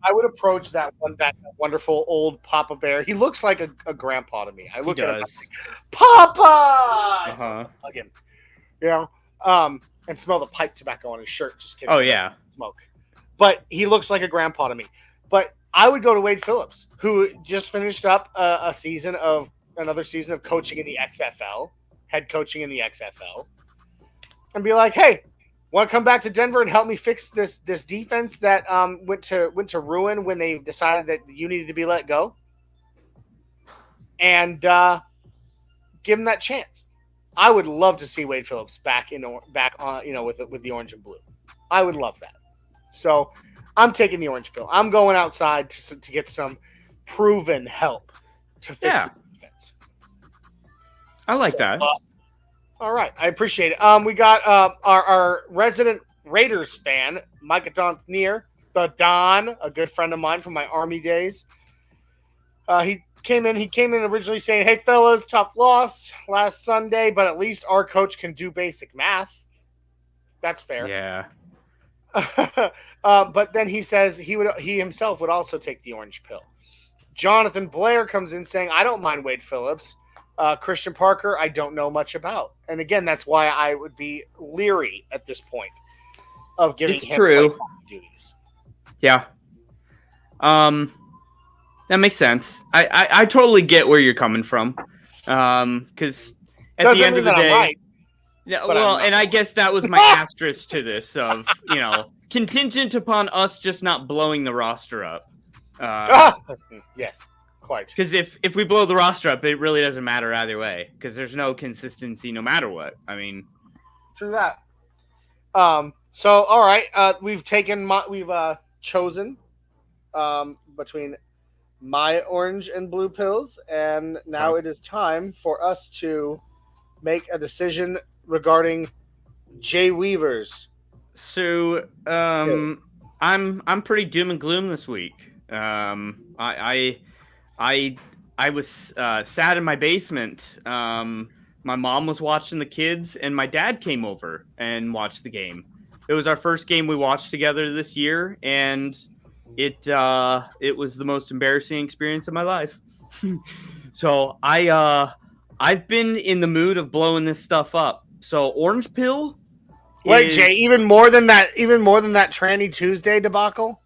Speaker 1: I would approach that wonderful old Papa Bear. He looks like a grandpa to me. I look at him like, Papa!
Speaker 4: Uh-huh.
Speaker 1: Hug him. And smell the pipe tobacco on his shirt. Just kidding.
Speaker 4: Oh, yeah.
Speaker 1: Smoke. But he looks like a grandpa to me. But I would go to Wade Phillips, who just finished up another season of coaching in the XFL, head coaching in the XFL, and be like, hey, want to come back to Denver and help me fix this defense that went to ruin when they decided that you needed to be let go? And give him that chance. I would love to see Wade Phillips back on with the orange and blue. I would love that. So I'm taking the orange pill. I'm going outside to get some proven help to fix the defense.
Speaker 4: I like that.
Speaker 1: All right, I appreciate it. We got our resident Raiders fan, Micah Donthnier, the Don, a good friend of mine from my Army days. He came in originally saying, "Hey fellas, tough loss last Sunday, but at least our coach can do basic math." That's fair.
Speaker 4: Yeah.
Speaker 1: But then he says he himself would also take the orange pill. Jonathan Blair comes in saying, "I don't mind Wade Phillips. Christian Parker, I don't know much about." And again, that's why I would be leery at this point of giving him
Speaker 4: true.
Speaker 1: duties.
Speaker 4: Yeah. That makes sense. I totally get where you're coming from. Because at the end of the day,
Speaker 1: right,
Speaker 4: yeah. Well, and I guess that was my asterisk to this of contingent upon us just not blowing the roster up.
Speaker 1: Yes. Quite.
Speaker 4: Because if we blow the roster up, it really doesn't matter either way. Because there's no consistency no matter what. I mean,
Speaker 1: true that. So all right, we've chosen between my orange and blue pills, and now it is time for us to make a decision regarding Jay Weaver's.
Speaker 4: So I'm pretty doom and gloom this week. I was sat in my basement. My mom was watching the kids, and my dad came over and watched the game. It was our first game we watched together this year, and it was the most embarrassing experience of my life. So I've been in the mood of blowing this stuff up. So orange pill.
Speaker 1: Wait, Jay, even more than that Tranny Tuesday debacle.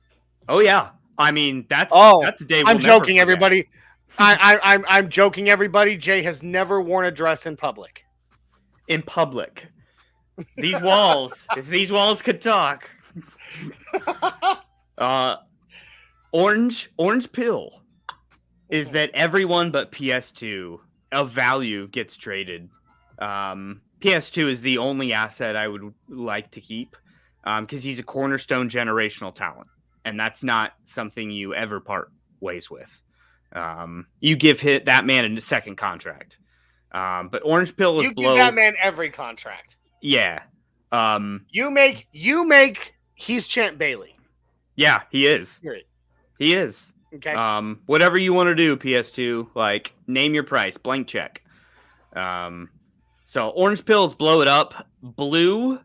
Speaker 4: Oh yeah. I mean, that's a day.
Speaker 1: I'm joking, everybody. I'm joking, everybody. Jay has never worn a dress in public.
Speaker 4: In public, these walls. If these walls could talk. Orange pill is that everyone but PS2 of value gets traded. PS2 is the only asset I would like to keep because he's a cornerstone generational talent. And that's not something you ever part ways with. You give that man a second contract. But orange pill is
Speaker 1: give that man every contract.
Speaker 4: Yeah.
Speaker 1: You make he's Champ Bailey.
Speaker 4: Yeah, he is.
Speaker 1: Period.
Speaker 4: He is.
Speaker 1: Okay.
Speaker 4: Whatever you want to do, PS2, like name your price, blank check. So orange pills, blow it up. Blue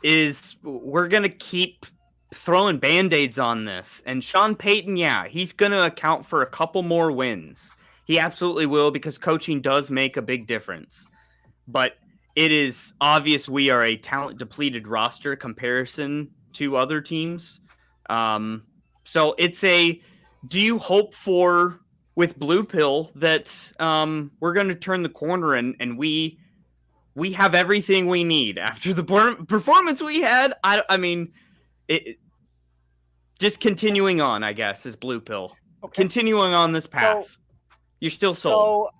Speaker 4: is we're gonna keep throwing band-aids on this. And Sean Payton, yeah, he's going to account for a couple more wins. He absolutely will because coaching does make a big difference. But it is obvious we are a talent-depleted roster comparison
Speaker 3: 2 other teams. So it's do you hope for with Blue Pill that we're going to turn the corner and we have everything we need after the performance we had? I mean, just continuing on, I guess, is Blue Pill. Okay. Continuing on this path. You're still sold.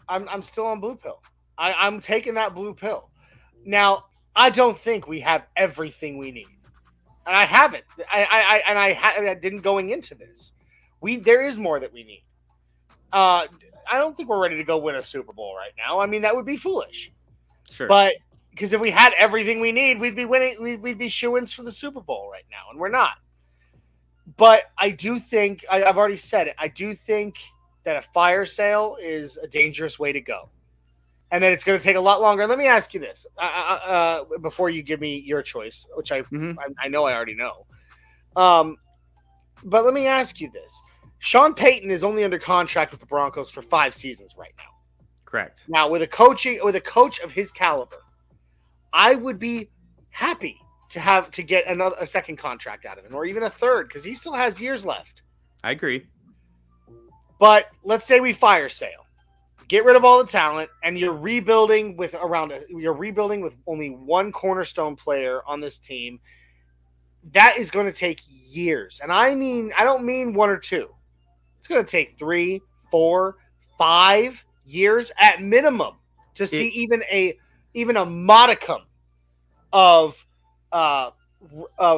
Speaker 1: So I'm still on Blue Pill. I'm taking that Blue Pill. Now, I don't think we have everything we need. And I haven't. I didn't going into this. There is more that we need. I don't think we're ready to go win a Super Bowl right now. I mean, that would be foolish.
Speaker 3: Sure.
Speaker 1: But because if we had everything we need, we'd be winning. We'd be shoo-ins for the Super Bowl right now, and we're not. But I do think I've already said it. I do think that a fire sale is a dangerous way to go, and that it's going to take a lot longer. Let me ask you this before you give me your choice, which I know I already know. But let me ask you this: Sean Payton is only under contract with the Broncos for 5 seasons right now.
Speaker 3: Correct.
Speaker 1: Now, with a coach of his caliber, I would be happy to get a second contract out of him, or even a third, because he still has years left.
Speaker 3: I agree.
Speaker 1: But let's say we fire sale, get rid of all the talent, and you're rebuilding with only one cornerstone player on this team. That is going to take years, and I don't mean 1 or 2. It's going to take 3, 4, 5 years at minimum to see even a modicum of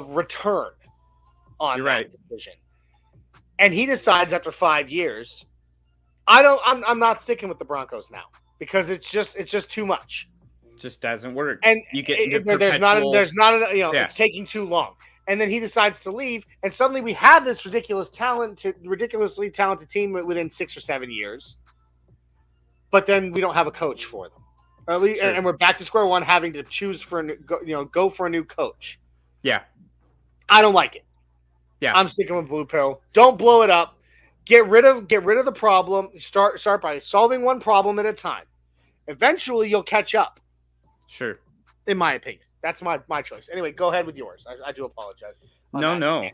Speaker 1: return on that decision. And he decides after 5 years, I'm not sticking with the Broncos now because it's just too much.
Speaker 3: It just doesn't work.
Speaker 1: And you get it's taking too long. And then he decides to leave, and suddenly we have this ridiculously talented team within 6 or 7 years. But then we don't have a coach for them. And we're back to square one, having to choose go for a new coach.
Speaker 3: Yeah,
Speaker 1: I don't like it.
Speaker 3: Yeah,
Speaker 1: I'm sticking with Blue Pill. Don't blow it up. Get rid of the problem. Start by solving one problem at a time. Eventually, you'll catch up.
Speaker 3: Sure.
Speaker 1: In my opinion, that's my choice. Anyway, go ahead with yours. I do apologize.
Speaker 3: No.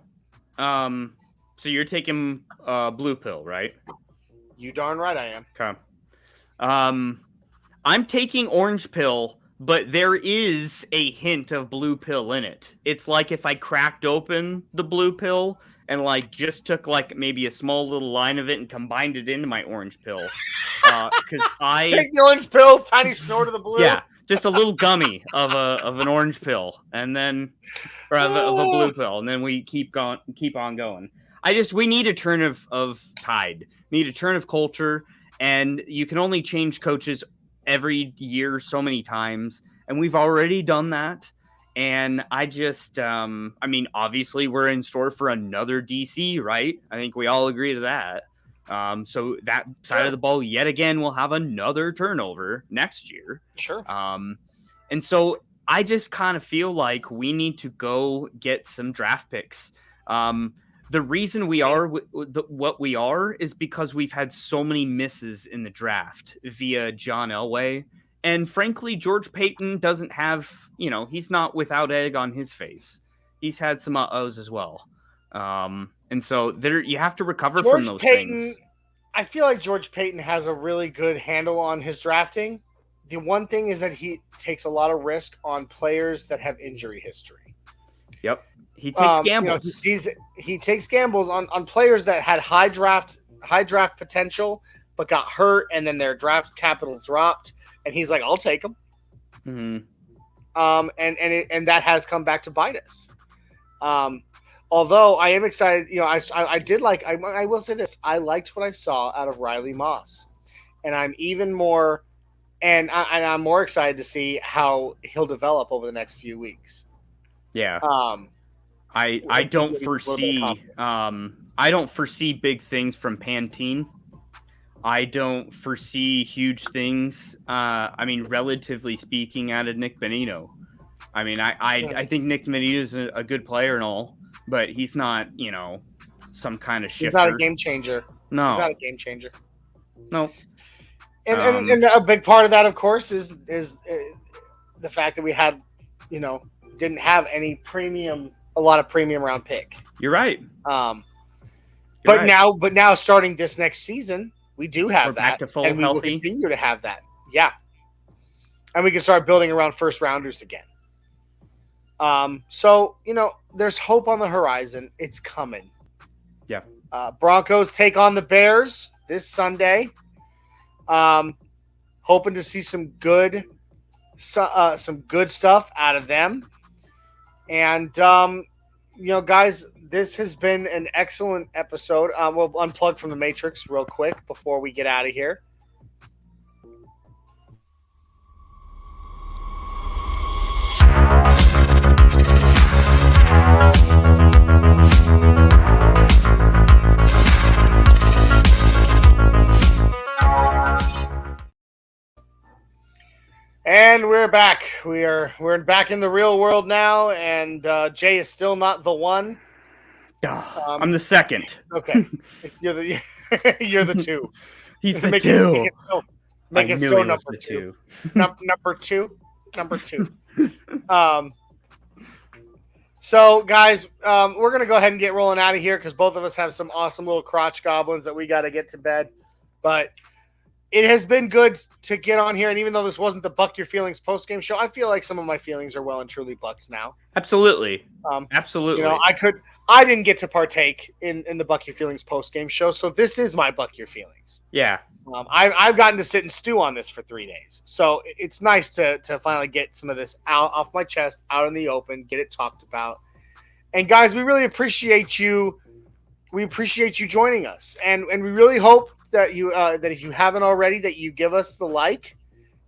Speaker 3: So you're taking Blue Pill, right?
Speaker 1: You darn right I am.
Speaker 3: Okay. I'm taking Orange Pill, but there is a hint of Blue Pill in it. It's like if I cracked open the Blue Pill and just took maybe a small little line of it and combined it into my Orange Pill. Because I
Speaker 1: take the Orange Pill, tiny snort of the blue.
Speaker 3: Yeah, just a little gummy of an Orange Pill, and then of a Blue Pill, and then we keep on going. We need a turn of tide. We need a turn of culture, and you can only change coaches every year so many times, and we've already done that. And obviously we're in store for another DC, right? I think we all agree to that. So that side of the ball yet again will have another turnover next year.
Speaker 1: Sure.
Speaker 3: And so I just kind of feel like we need to go get some draft picks. The reason we are what we are is because we've had so many misses in the draft via John Elway. And frankly, George Payton doesn't have, he's not without egg on his face. He's had some uh-ohs as well. And so you have to recover from those things.
Speaker 1: I feel like George Payton has a really good handle on his drafting. The one thing is that he takes a lot of risk on players that have injury history.
Speaker 3: Yep. He takes gambles.
Speaker 1: He takes gambles on players that had high draft potential, but got hurt, and then their draft capital dropped. And he's like, "I'll take them."
Speaker 3: Mm-hmm.
Speaker 1: And that has come back to bite us. Although I am excited, I will say this: I liked what I saw out of Riley Moss, and I'm even more, and I'm more excited to see how he'll develop over the next few weeks.
Speaker 3: Yeah. I don't foresee big things from Pantene. I don't foresee huge things. Relatively speaking, out of Nick Bonino. I think Nick Bonino is a good player and all, but he's not, some kind of shifter.
Speaker 1: He's not a game changer.
Speaker 3: No,
Speaker 1: he's not a game changer.
Speaker 3: No.
Speaker 1: And a big part of that, of course, is the fact that we had, didn't have a lot of premium round pick.
Speaker 4: You're right.
Speaker 1: But now starting this next season, we do have
Speaker 4: We're
Speaker 1: that,
Speaker 4: back to full
Speaker 1: and we will
Speaker 4: healthy.
Speaker 1: continue to have that. Yeah, and we can start building around first rounders again. So there's hope on the horizon. It's coming.
Speaker 4: Yeah.
Speaker 1: Broncos take on the Bears this Sunday. Hoping to see some good stuff out of them. And guys, this has been an excellent episode. We'll unplug from the Matrix real quick before we get out of here. And we're back. We're back in the real world now, and Jay is still not the one.
Speaker 4: I'm the second.
Speaker 1: Okay, you're the two.
Speaker 4: He's the two.
Speaker 1: Make it so number two. Number two. So guys, we're gonna go ahead and get rolling out of here because both of us have some awesome little crotch goblins that we got to get to bed. But it has been good to get on here, and even though this wasn't the Buck Your Feelings post-game show, I feel like some of my feelings are well and truly bucked now.
Speaker 4: Absolutely. Absolutely.
Speaker 1: I didn't get to partake in the Buck Your Feelings post-game show, so this is my Buck Your Feelings.
Speaker 4: Yeah.
Speaker 1: I've gotten to sit and stew on this for 3 days, so it's nice to finally get some of this out off my chest, out in the open, get it talked about. And guys, we really appreciate you. We appreciate you joining us, and we really hope that that if you haven't already, that you give us the like,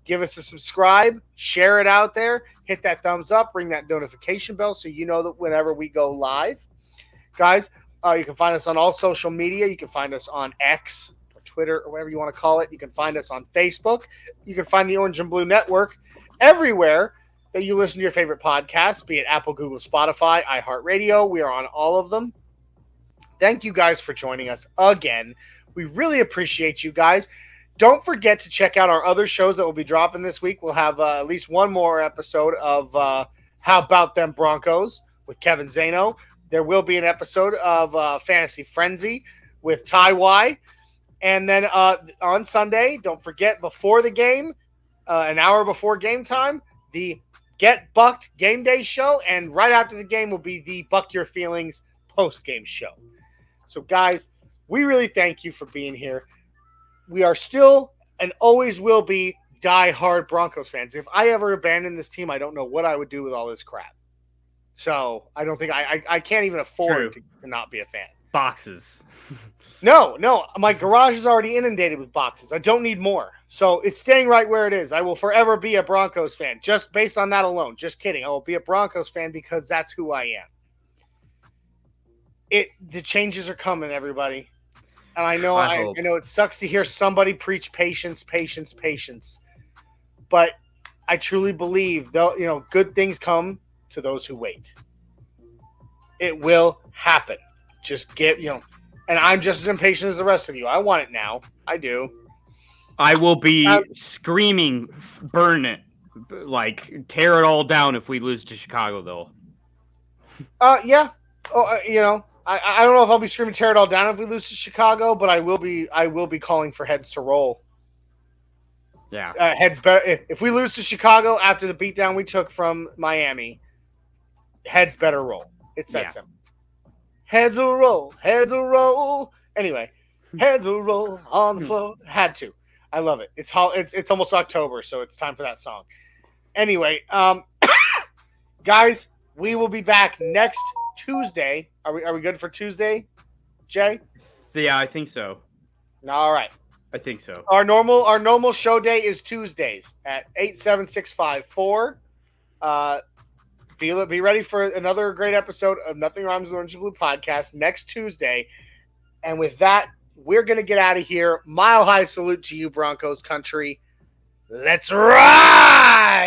Speaker 1: give us a subscribe, share it out there, hit that thumbs up, ring that notification bell so you know that whenever we go live. Guys, you can find us on all social media. You can find us on X or Twitter or whatever you want to call it. You can find us on Facebook. You can find the Orange and Blue Network everywhere that you listen to your favorite podcasts, be it Apple, Google, Spotify, iHeartRadio. We are on all of them. Thank you guys for joining us again. We really appreciate you guys. Don't forget to check out our other shows that will be dropping this week. We'll have at least one more episode of How About Them Broncos with Kevin Zano. There will be an episode of Fantasy Frenzy with Ty Y. And then on Sunday, don't forget, before the game, an hour before game time, the Get Bucked Game Day show. And right after the game will be the Buck Your Feelings post-game show. So, guys, we really thank you for being here. We are still and always will be die-hard Broncos fans. If I ever abandoned this team, I don't know what I would do with all this crap. So I don't think I can't even afford to not be a fan.
Speaker 4: Boxes.
Speaker 1: No. My garage is already inundated with boxes. I don't need more. So it's staying right where it is. I will forever be a Broncos fan, just based on that alone. Just kidding. I will be a Broncos fan because that's who I am. The changes are coming, everybody. And I know I know it sucks to hear somebody preach patience. But I truly believe good things come to those who wait. It will happen. Just and I'm just as impatient as the rest of you. I want it now. I do.
Speaker 4: I will be screaming, burn it, like tear it all down if we lose to Chicago, though.
Speaker 1: Yeah. I don't know if I'll be screaming tear it all down if we lose to Chicago, but I will be calling for heads to roll.
Speaker 4: Yeah.
Speaker 1: Heads better if we lose to Chicago after the beatdown we took from Miami. Heads better roll. It's that simple. Heads will roll. Anyway, heads will roll on the floor. Had to. I love it. It's almost October, so it's time for that song. Anyway, guys, we will be back next Tuesday. Are we good for Tuesday, Jay?
Speaker 4: Yeah, I think so.
Speaker 1: All right.
Speaker 4: I think so.
Speaker 1: Our normal show day is Tuesdays at 87654. Be ready for another great episode of Nothing Rhymes with Orange and Blue podcast next Tuesday. And with that, we're going to get out of here. Mile high salute to you, Broncos Country. Let's ride!